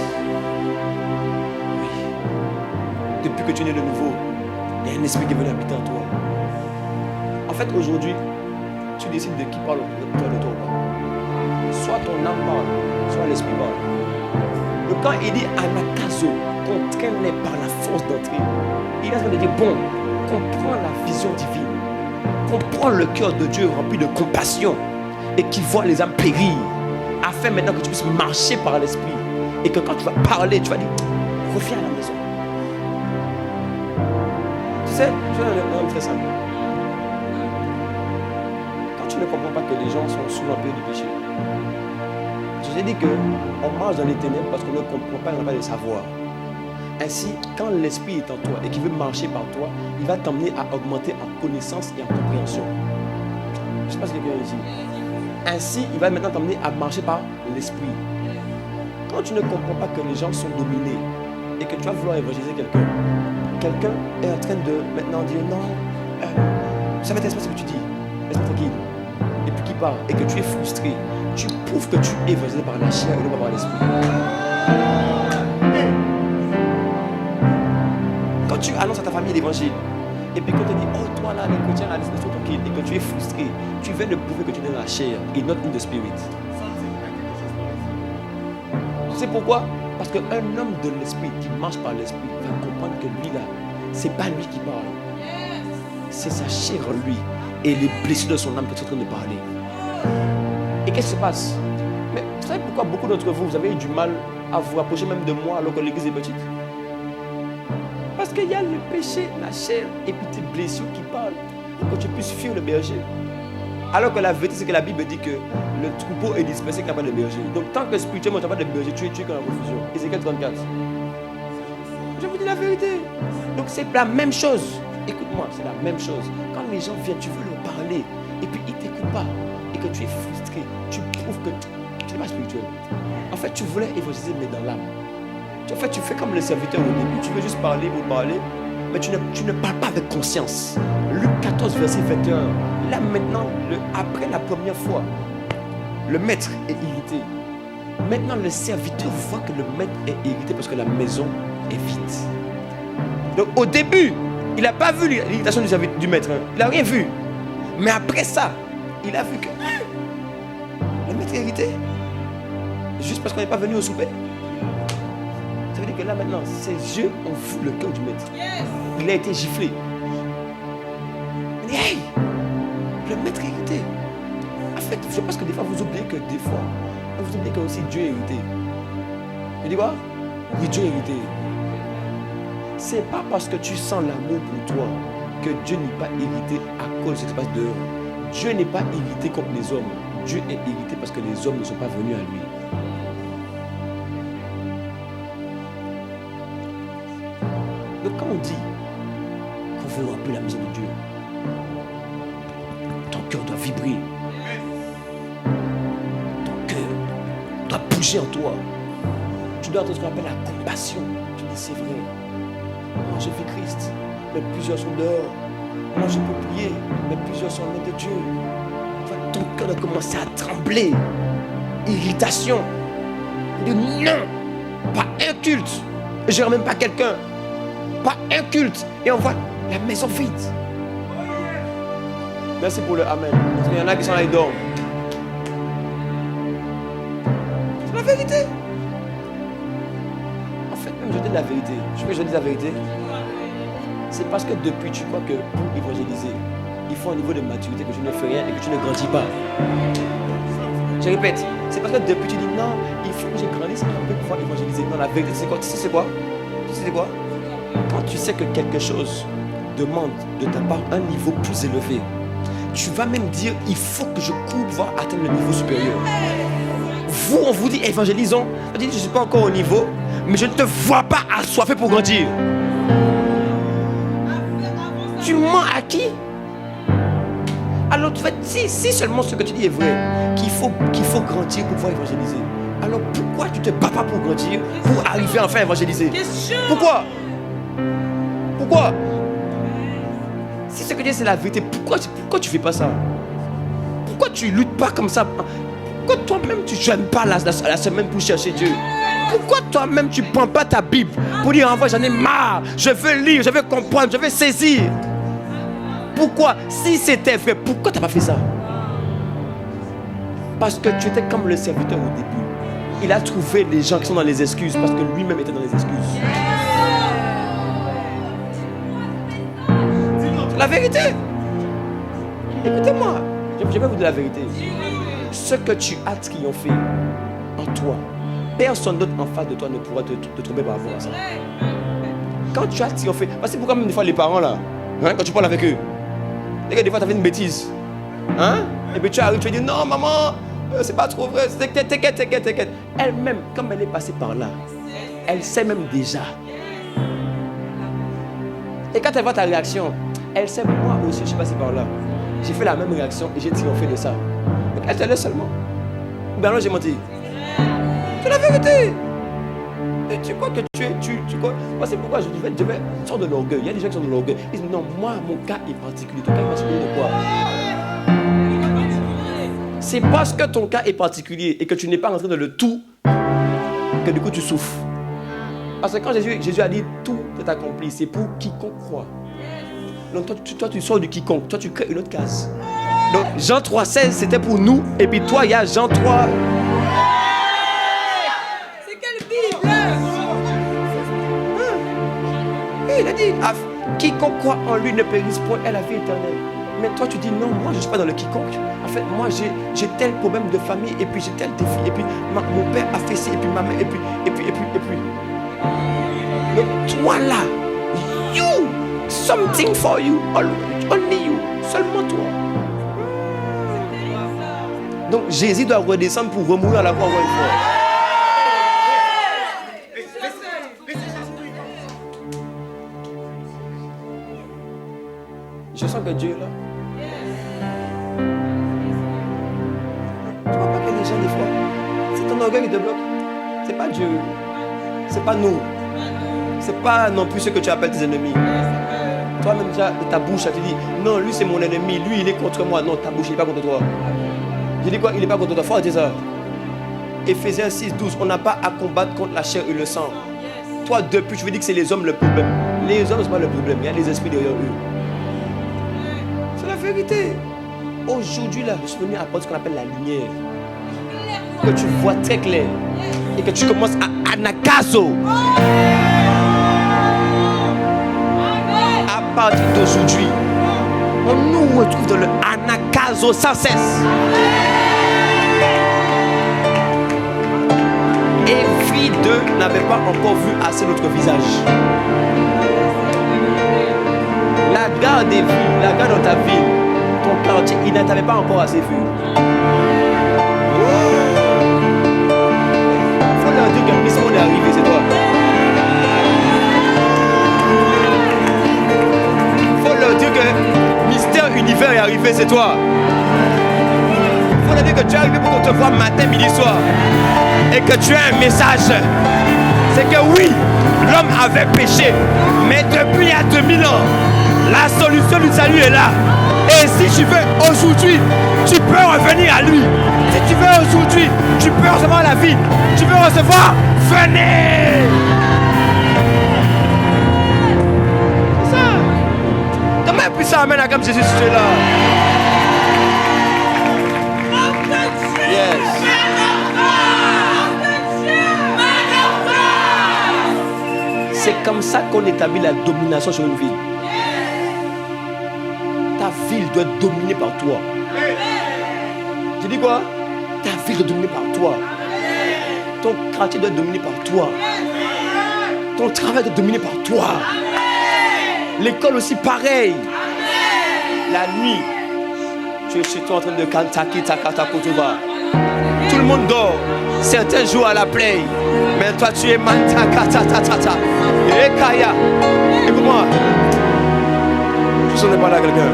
Speaker 1: Oui. Depuis que tu es né de nouveau, il y a un esprit qui est venu habiter en toi. En fait, aujourd'hui, tu décides de qui parle de toi ou pas. Soit ton âme parle, soit l'esprit parle. Donc quand il dit anakazo, contraint par la force d'entrer, il est en train de dire, bon, comprends la vision divine. Comprends le cœur de Dieu rempli de compassion et qui voit les âmes périr, afin maintenant que tu puisses marcher par l'esprit et que quand tu vas parler, tu vas dire, reviens à la maison. Tu sais, je vais donner un exemple très simple. Quand tu ne comprends pas que les gens sont sous l'empire du péché, je t'ai dit qu'on marche dans les ténèbres parce qu'on ne comprend pas, on n'a pas de savoir. Ainsi, quand l'esprit est en toi et qu'il veut marcher par toi, il va t'emmener à augmenter en connaissance et en compréhension. Je ne sais pas si quelqu'un ici. Ainsi, il va maintenant t'emmener à marcher par l'esprit. Quand tu ne comprends pas que les gens sont dominés et que tu vas vouloir évangéliser quelqu'un, quelqu'un est en train de maintenant dire non, ça va t'inspirer ce que tu dis, laisse-moi tranquille. Et puis qui part et que tu es frustré, tu prouves que tu es évangélisé par la chair et non pas par l'esprit. Quand tu annonces à ta famille l'évangile, et puis qu'on te dit, oh toi là, les chrétiens, laisse-toi tranquille, et que tu es frustré, tu viens de prouver que tu es dans la chair et not in the spirit. Tu sais pourquoi? Parce qu'un homme de l'esprit qui marche par l'esprit va comprendre que lui là, c'est pas lui qui parle. C'est sa chair en lui et les blessures de son âme qui sont en train de parler. Et qu'est-ce qui se passe? Mais vous savez pourquoi beaucoup d'entre vous, vous avez eu du mal à vous rapprocher même de moi alors que l'église est petite? Parce qu'il y a le péché, la chair et puis tes blessures qui parlent pour que tu puisses fuir le berger. Alors que la vérité, c'est que la Bible dit que le troupeau est dispersé quand il n'y a pas de berger. Donc tant que spirituellement tu n'as pas de berger, tu es tué dans la confusion. Ézéchiel 34. Je vous dis la vérité. Donc c'est la même chose. Écoute-moi, c'est la même chose. Quand les gens viennent, tu veux leur parler et puis ils ne t'écoutent pas et que tu es frustré, tu prouves que tu n'es pas spirituel. En fait, tu voulais évangéliser mais dans l'âme. En fait, tu fais comme le serviteur au début, tu veux juste parler pour parler, mais tu ne parles pas avec conscience. Luc 14, verset 21. Là maintenant, après la première fois, le maître est irrité. Maintenant, le serviteur voit que le maître est irrité parce que la maison est vide. Donc au début, il n'a pas vu l'irritation du maître. Il n'a rien vu. Mais après ça, il a vu que le maître est irrité. Juste parce qu'on n'est pas venu au souper. Ça veut dire que là maintenant, ses yeux ont vu le cœur du maître. Yes. Il a été giflé. Il dit, hey, le maître est irrité. En fait, je pense que des fois vous oubliez que des fois, vous oubliez que aussi Dieu est irrité. Tu dis quoi? Oui, Dieu est irrité. C'est pas parce que tu sens l'amour pour toi que Dieu n'est pas irrité à cause de ce qui se passe dehors. Dieu n'est pas irrité contre les hommes. Dieu est irrité parce que les hommes ne sont pas venus à lui. Donc quand on dit qu'on veut remplir la maison de Dieu, ton cœur doit vibrer. Ton cœur doit bouger en toi. Tu dois avoir ce qu'on appelle la compassion. Tu dis c'est vrai. Moi je vis Christ, mais plusieurs sont dehors. Moi je peux prier, mais plusieurs sont loin de Dieu. Ton cœur doit commencer à trembler. Irritation. De non, pas un culte. Je dirais même pas quelqu'un. Pas un culte. Et on voit la maison vide. Merci pour le amen. Parce qu'il y en a qui sont là et dorment. C'est la vérité. En fait, même je dis la vérité. Je veux que je dise la vérité. C'est parce que depuis tu crois que pour évangéliser, il faut un niveau de maturité que tu ne fais rien et que tu ne grandis pas. Je répète, c'est parce que depuis tu dis non, il faut que je grandisse un peu pour pouvoir évangéliser. Non, la vérité c'est quoi? Tu sais c'est quoi? Tu sais c'est quoi? Quand tu sais que quelque chose demande de ta part un niveau plus élevé, tu vas même dire, il faut que je cours pour pouvoir atteindre le niveau supérieur. Vous, on vous dit, évangélisons. On dit, je ne suis pas encore au niveau, mais je ne te vois pas assoiffé pour grandir. Tu mens à qui? Alors, si seulement ce que tu dis est vrai, qu'il faut grandir pour pouvoir évangéliser, alors pourquoi tu ne te bats pas pour grandir, pour arriver enfin à évangéliser? Pourquoi? Si ce que tu dis c'est la vérité, pourquoi tu ne fais pas ça? Pourquoi tu ne luttes pas comme ça? Pourquoi toi-même tu ne jeûnes pas la semaine pour chercher Dieu? Pourquoi toi-même tu ne prends pas ta Bible pour dire, envoie, j'en ai marre, je veux lire, je veux comprendre, je veux saisir? Pourquoi? Si c'était vrai, pourquoi tu n'as pas fait ça? Parce que tu étais comme le serviteur au début. Il a trouvé les gens qui sont dans les excuses parce que lui-même était dans les excuses. La vérité. Écoutez-moi, je vais vous dire la vérité. Ce que tu as triomphé en toi, personne d'autre en face de toi ne pourra te tromper par rapport à ça. Quand tu as triomphé, parce que pourquoi même des fois les parents là, hein, quand tu parles avec eux, des fois tu as fait une bêtise, hein, et puis tu arrives, tu vas dire non maman, c'est pas trop vrai, t'inquiète. Elle-même, comme elle est passée par là, elle sait même déjà. Et quand elle voit ta réaction, elle sait, moi aussi je suis passé par là. J'ai fait la même réaction et j'ai triomphé de ça. Donc elle te laisse seulement. Ben alors j'ai menti. C'est la vérité. Et tu crois que tu crois. Moi c'est pourquoi je vais sortir de l'orgueil. Il y a des gens qui sont de l'orgueil. Ils disent non, moi mon cas est particulier. Ton cas est particulier de quoi? C'est parce que ton cas est particulier et que tu n'es pas rentré dans le tout que du coup tu souffres. Parce que quand Jésus a dit tout est accompli, c'est pour quiconque croit. Donc toi tu sors du quiconque, toi tu crées une autre case. Donc Jean 3,16 c'était pour nous, et puis toi il y a Jean 3.
Speaker 2: C'est quelle Bible?
Speaker 1: Il a dit, quiconque croit en lui ne périsse point, elle a la vie éternelle. Mais toi tu dis non, moi je ne suis pas dans le quiconque. En fait moi j'ai tel problème de famille, et puis j'ai tel défi, et puis mon père a fait ci, et puis ma mère, et puis. Donc toi là, you, something for you, only you, seulement toi. Donc Jésus doit redescendre pour remourir à la croix encore une fois. Je sens que Dieu est là. Tu vois pas que les gens des fois, c'est ton orgueil qui te bloque. C'est pas Dieu. C'est pas nous. C'est pas non plus ce que tu appelles tes ennemis. Toi-même déjà de ta bouche, tu dis non, lui c'est mon ennemi, lui il est contre moi. Non, ta bouche il n'est pas contre toi. Je dis quoi? Il n'est pas contre toi. Faut dire ça. Ephésiens 6,12. On n'a pas à combattre contre la chair et le sang. Toi depuis tu veux dire que c'est les hommes le problème. Les hommes ne sont pas le problème. Il y a les esprits derrière eux. C'est la vérité. Aujourd'hui là, je suis venu apporter ce qu'on appelle la lumière. Que tu vois très clair. Et que tu commences à anakazo. À partir d'aujourd'hui, on nous retrouve dans le anakazo sans cesse. Et vie 2 n'avait pas encore vu assez notre visage. La gare des villes, la gare dans ta ville, ton quartier, il ne t'avait pas encore assez vu. Faut leur dire que mission est arrivé, c'est toi. Faut leur dire que Mystère Univers est arrivé, c'est toi. Faut leur dire que tu es arrivé pour qu'on te voit matin, midi, soir. Et que tu as un message. C'est que oui, l'homme avait péché. Mais depuis il y a 2000 ans, la solution du salut est là. Et si tu veux aujourd'hui, tu peux revenir à lui. Si tu veux aujourd'hui, tu peux recevoir la vie. Tu veux recevoir, venez. C'est ça. Comment est-ce que ça amène à comme Jésus tu es là? Yes. C'est comme ça qu'on établit la domination sur une ville. Ta ville doit être dominée par toi. Tu dis quoi? Ta ville doit être dominée par toi. Ton quartier doit être dominé par toi. Ton travail doit être dominé par toi. L'école aussi pareil. La nuit, tu es chez toi en train de kantaki takata kotuba. Tout le monde dort. Certains jouent à la play. Mais toi tu es mantakata tatata. Et Kaya. Écoute-moi. Je ne pas là quelqu'un.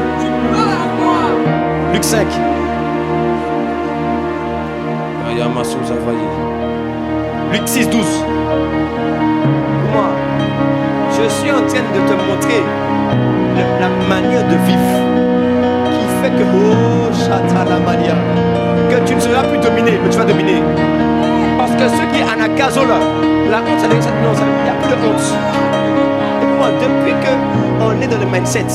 Speaker 1: Luc 5. Luc 6, 12. Moi, je suis en train de te montrer la manière de vivre qui fait que, oh, Chatala Mania, que tu ne seras plus dominé, mais tu vas dominer. Parce que ceux qui en a là, la honte, ça veut dire non, il n'y a plus de honte. Et moi, depuis qu'on est dans le mindset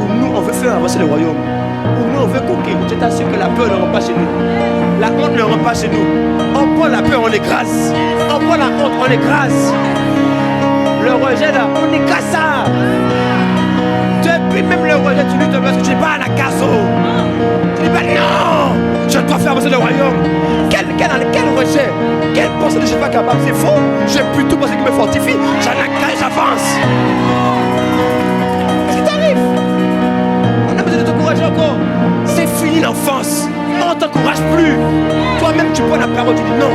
Speaker 1: où nous, on veut faire avancer le royaume, où nous, on veut conquérir, je t'assure que la peur ne rentre pas chez nous. La honte ne rentre pas chez nous. On prend la peur, on l'écrase. On prend la honte, on l'écrase. Le rejet là, on écrase ça. Depuis même le rejet, tu lui demandes que tu n'es pas à la casso. Tu dis pas non, je dois faire avancer le royaume. Quel rejet? Quelle pensée que je ne suis pas capable? C'est faux. J'ai plutôt pensé qu'il me fortifie. J'en ai qu'à, j'avance. Qu'est-ce qui t'arrive? On a besoin de t'encourager encore. C'est fini l'enfance. On ne t'encourage plus. Toi-même, tu prends la parole, tu dis non.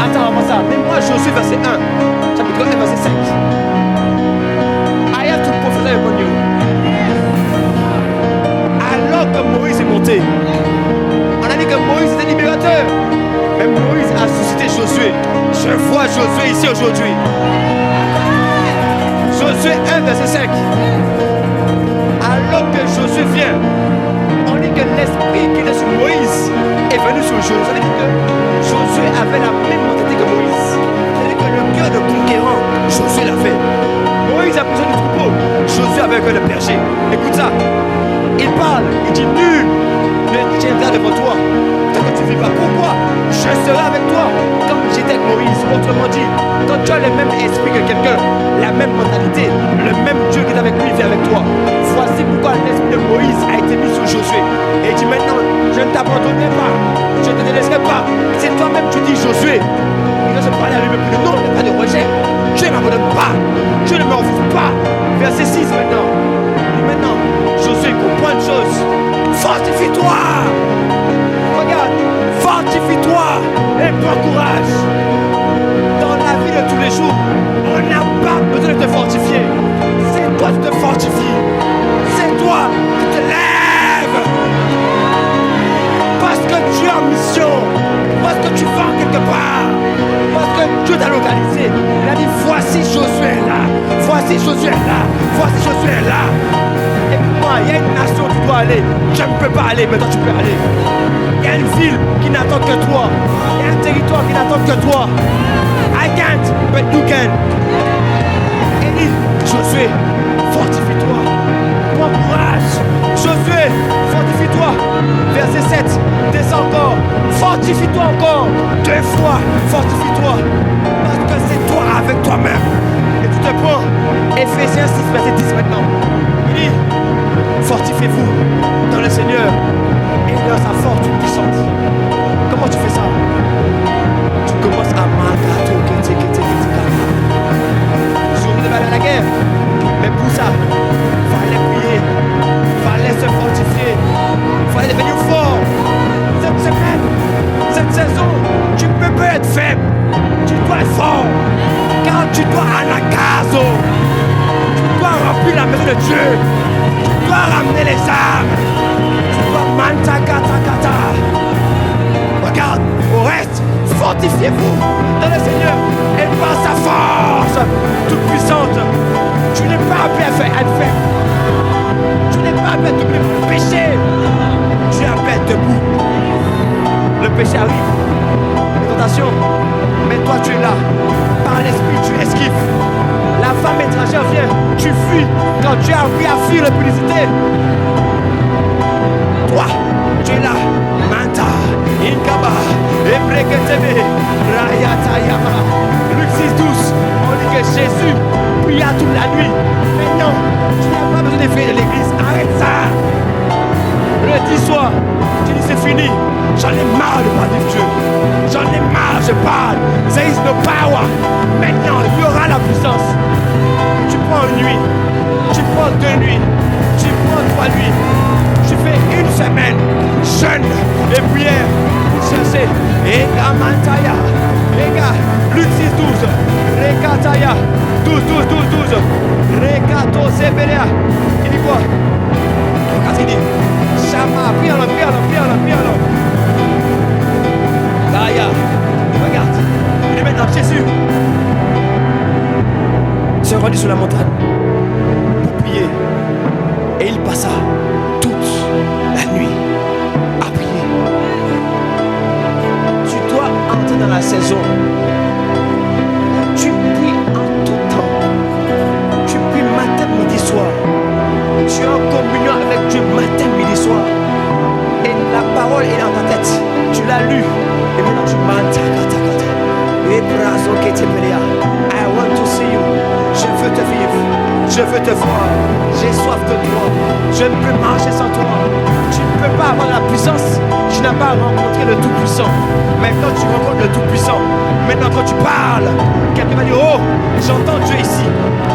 Speaker 1: Attends, avant ça. Mais moi, Josué, verset 1, chapitre 1, verset 5. I have to prophesy upon you. Alors que Moïse est monté, on a dit que Moïse était libérateur. Mais Moïse a suscité Josué. Je vois Josué ici aujourd'hui. Josué 1, verset 5. Alors que Josué vient, on dit que l'esprit qui était sur Moïse est venu sur Josué. Ça veut dire que Josué avait la même mentalité que Moïse. C'est-à-dire que le cœur de conquérant, Josué l'a fait. Moïse a besoin du troupeau, Josué avait un cœur de berger. Écoute ça, il parle, il dit nul ne tiendra devant toi tant que tu vivras. Pourquoi? Je serai avec toi comme j'étais avec Moïse. Autrement dit, quand tu as le même esprit que quelqu'un, la même mentalité, le même Dieu qui est avec lui vient avec toi. Voici pourquoi l'esprit de Moïse a été mis sur Josué. Et il dit maintenant, je ne t'abandonnerai pas, je ne te délaisserai pas. C'est toi-même tu dis Josué. Et quand je parlais à lui, mais non, il n'y a pas de rejet. Dieu ne m'abandonne pas, Dieu ne me refuse pas. Verset 6 maintenant. Et maintenant, Josué comprend une chose. Fortifie-toi. Regarde, fortifie-toi et prends courage. Dans la vie de tous les jours, on n'a pas besoin de te fortifier. C'est toi qui te fortifies. C'est toi qui te lèves. Parce que tu es en mission. Parce que tu vas quelque part. Parce que Dieu t'a localisé. Il a dit voici Josué là. Voici Josué là. Voici Josué là. Écoute-moi, il y a une nation où tu dois aller. Je ne peux pas aller, mais toi tu peux aller. Il y a une ville qui n'attend que toi. Il y a un territoire qui n'attend que toi. I can't, but you can. Et dit, Josué, fortifie-toi. Prends courage. Josué, fortifie-toi. Verset 7, descends encore. Fortifie-toi encore. 2 fois, fortifie-toi. Parce que c'est toi avec toi-même. Et tu te prends. Ephésiens 6, verset 10 maintenant. Il dit, fortifiez-vous dans le Seigneur et dans sa force puissante. Comment tu fais ça? Tu commences à magato, Josué devait aller à la guerre. Mais pour ça, il fallait prier, il fallait se fortifier, il fallait devenir fort. Cette semaine, cette saison, tu ne peux pas être faible. Tu dois être fort. Car tu dois à la case. Tu dois remplir la maison de Dieu. Tu dois ramener les âmes. Tu dois mantakata. Regarde, au reste, fortifiez-vous dans le Seigneur et par sa force toute puissante. Tu n'es pas appelé à faire être faible. Tu n'es pas appelé à doubler le péché. Tu es appelé à être debout. Le péché arrive, les tentations, mais toi tu es là. Par l'esprit, tu esquives. La femme étrangère vient, tu fuis. Quand tu as appris à fuir la publicité, toi, tu es là. Manta, Inkaba, Ebreketebe, Rayatayama. Luc 6, 12. On dit que Jésus pria toute la nuit. Mais non, tu n'as pas besoin de faire de l'église. Arrête ça. Le 10 soir, tu dis c'est fini. J'en ai marre de parler de Dieu. J'en ai marre, je parle. There is no power. Maintenant, il y aura la puissance. Tu prends une nuit. prends 2 nuits, tu prends 3 nuits, tu fais une semaine, jeûne et prière, chercher, et Gamantaya, les gars, Luc 6, 12, Rekataya, 12, Rekato Sebelea, il dit quoi? Quand il dit, Shama, prie en langue. Daya, regarde, il est maintenant Jésus. Se rendit sur la montagne pour prier. Et il passa toute la nuit à prier. Tu dois entrer dans la saison. Tu pries en tout temps. Tu pries matin, midi, soir. Tu es en communion avec Dieu matin, midi, soir. Et la parole est dans ta tête. Tu l'as lu. Et maintenant tu m'entends. I want to see you. Je veux te vivre. Je veux te voir. J'ai soif de toi. Je ne peux marcher sans toi. Tu ne peux pas avoir la puissance. Tu n'as pas rencontré le Tout-Puissant. Maintenant tu rencontres le Tout-Puissant. Maintenant quand tu parles, quelqu'un va dire, oh, j'entends Dieu ici.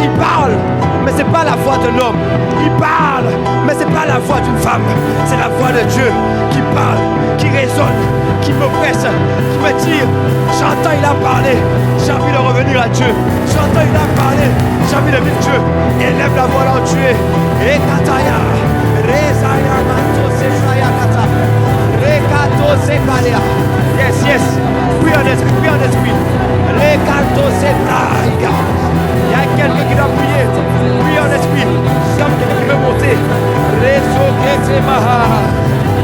Speaker 1: Il parle, mais ce n'est pas la voix de l'homme. Il parle, mais ce n'est pas la voix d'une femme. C'est la voix de Dieu qui parle, qui résonne, qui m'oppresse, qui me tire. J'entends, il a parlé. J'ai envie de revenir à Dieu. J'entends, il a parlé. J'ai envie de vivre Dieu. Élève la voix là où tu es. Et Kataya, Rezaya, Mato, Seshaya, Kata, Rekato, Sepalia. Yes, yes. Prie en esprit. Rekato, Sepalia. Il y a quelqu'un qui doit prier. Prie en esprit. Comme quelqu'un qui veut monter. Rezo, Ketemaha.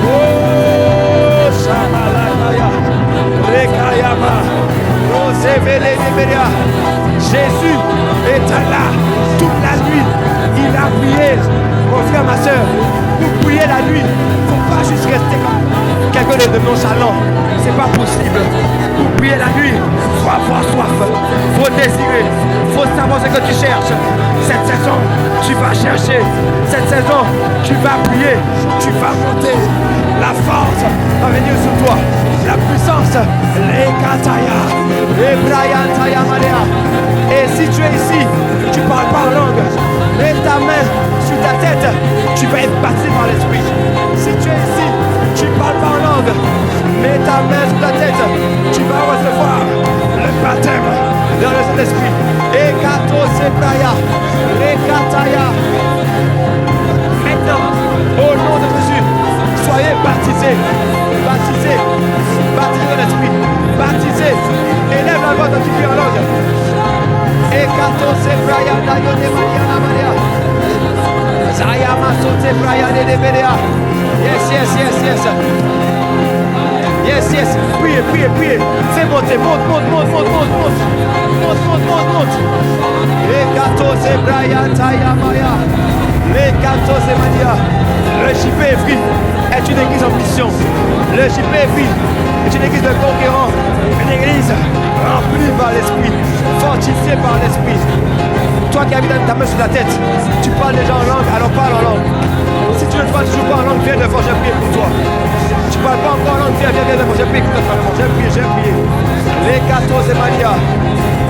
Speaker 1: Oh, Shamalaya. Rekayama. Jésus est là toute la nuit. Il a prié. Mon frère, ma soeur, pour prier la nuit, il ne faut pas juste rester comme quelqu'un de nonchalant. C'est pas possible. Pour prier la nuit, il faut avoir soif, il faut désirer, il faut savoir ce que tu cherches. Cette saison, tu vas chercher. Cette saison, tu vas prier, tu vas monter. La force va venir sur toi. La puissance, les Kataya, les Brian Taya Malea. Et si tu es ici, tu ne parles pas en langue, mets ta main sur ta tête, tu vas être baptisé par l'esprit. Si tu es ici, tu ne parles pas en langue, mets ta main sur ta tête, tu vas recevoir le baptême dans le Saint-Esprit. Et Kato Sebraya, les Kataya. Maintenant, au nom de Jésus, soyez baptisés. Baptisé dans l'esprit, baptisé, élève la voix quand tu pries en langue. Et 14 Brian Dayone Mariana Maria. Zayama Sote Brian de Berea. Yes. Yes. Priez. Fais monter, monte. Et 14 Brian Tayamaya. Les 14 Maria. Le JP est une église en mission. Le JP est une église de conquérants. Une église remplie par l'esprit, fortifiée par l'esprit. Toi qui habites ta main sur la tête, tu parles déjà en langue, alors parle en langue. Si tu ne parles toujours pas en langue, viens devant, j'ai prié pour toi. Tu ne parles pas encore en langue, viens devant, j'ai prié pour toi. J'ai prié. Les 14 Maria.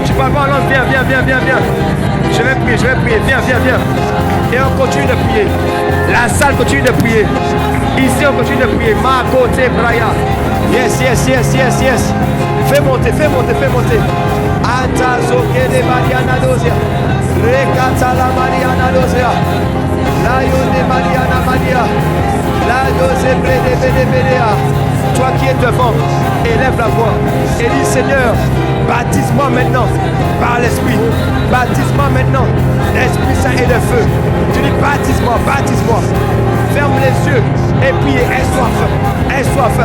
Speaker 1: Tu ne parles pas en langue, viens. Je vais prier, viens. Et on continue de prier. La salle continue de prier. Ici on continue de prier. Ma côté Braya. Yes. Fais monter. Atazoke de Mariana Dozia. Rekata la Mariana Dozia. La Yone Mariana Maria. La Dose Bédéa. Toi qui es devant, élève la voix. Et dis Seigneur, baptise-moi maintenant par l'Esprit. Baptise-moi maintenant, l'Esprit Saint et le feu. Tu dis baptise-moi. Ferme les yeux et prie, aie soif.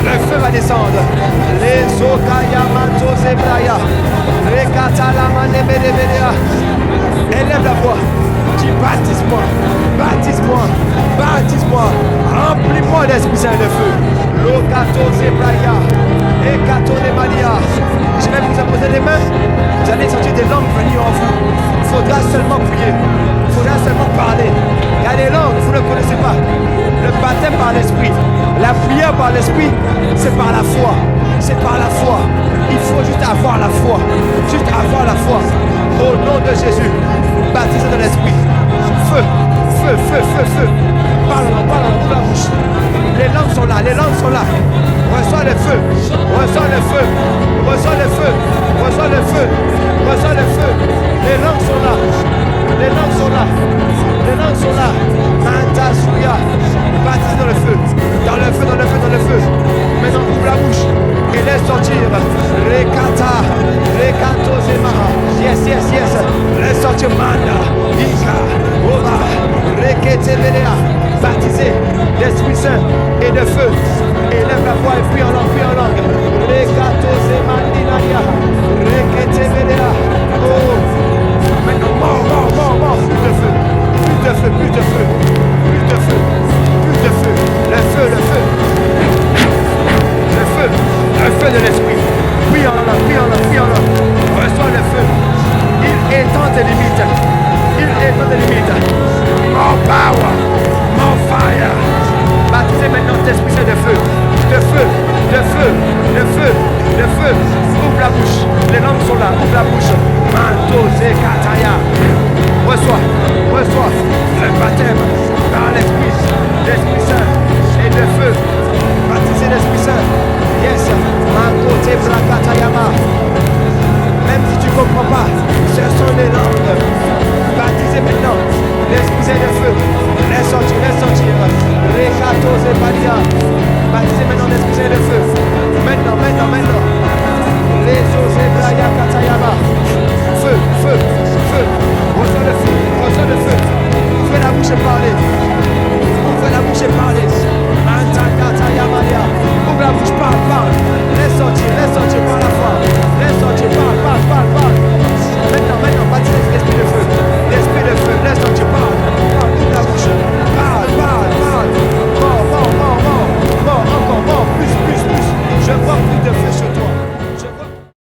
Speaker 1: Le feu va descendre. Les Okaya Manto Zebraya. Rekata la Manemedebedea. Élève la voix. Dis baptise-moi. Remplis-moi l'Esprit Saint et le feu. Lokato Zebraya. Et Kato de Maria. Je vais vous imposer les mains. Vous allez sentir des langues venir en vous. Il faudra seulement prier. Il faudra seulement parler. Il y a des langues, vous ne connaissez pas. Le baptême par l'esprit, la prière par l'esprit, c'est par la foi. Il faut juste avoir la foi. Au nom de Jésus, baptisé dans l'esprit. feu, feu, feu, feu, feu. Parle-en, ouvre la bouche. Les langues sont là, les langues sont là. Reçois le feu, reçois le feu, reçois le feu, reçois le feu, reçois le feu. Les langues sont là, les langues sont là, les langues sont là. Mantasuya, baptise dans le feu, dans le feu, dans le feu, dans le feu. Maintenant ouvre la bouche et laisse sortir. Rekata, rekato zemaha. Yes, yes, yes. Laisse sortir manda, ika, oba, rekete belea. Baptisé d'Esprit Saint et de feu. Élève la voix et prie en langue, prie en langue. Rekato zemandinaria, rekete belea. Oh, maintenant mort. Plus de feu, plus de feu, plus de feu, plus de feu, plus de feu. Le feu, le feu. Le feu de l'esprit. Prie en langue, prie en langue, prie en langue. Reçois le feu. Il étend tes limites. Il étend tes limites. More power, more fire. Baptisez maintenant d'Esprit Saint de feu. De feu, de feu, de feu, de feu. Ouvre la bouche. Les langues sont là. Ouvre la bouche. Manto zekataya. Reçois le baptême par l'Esprit.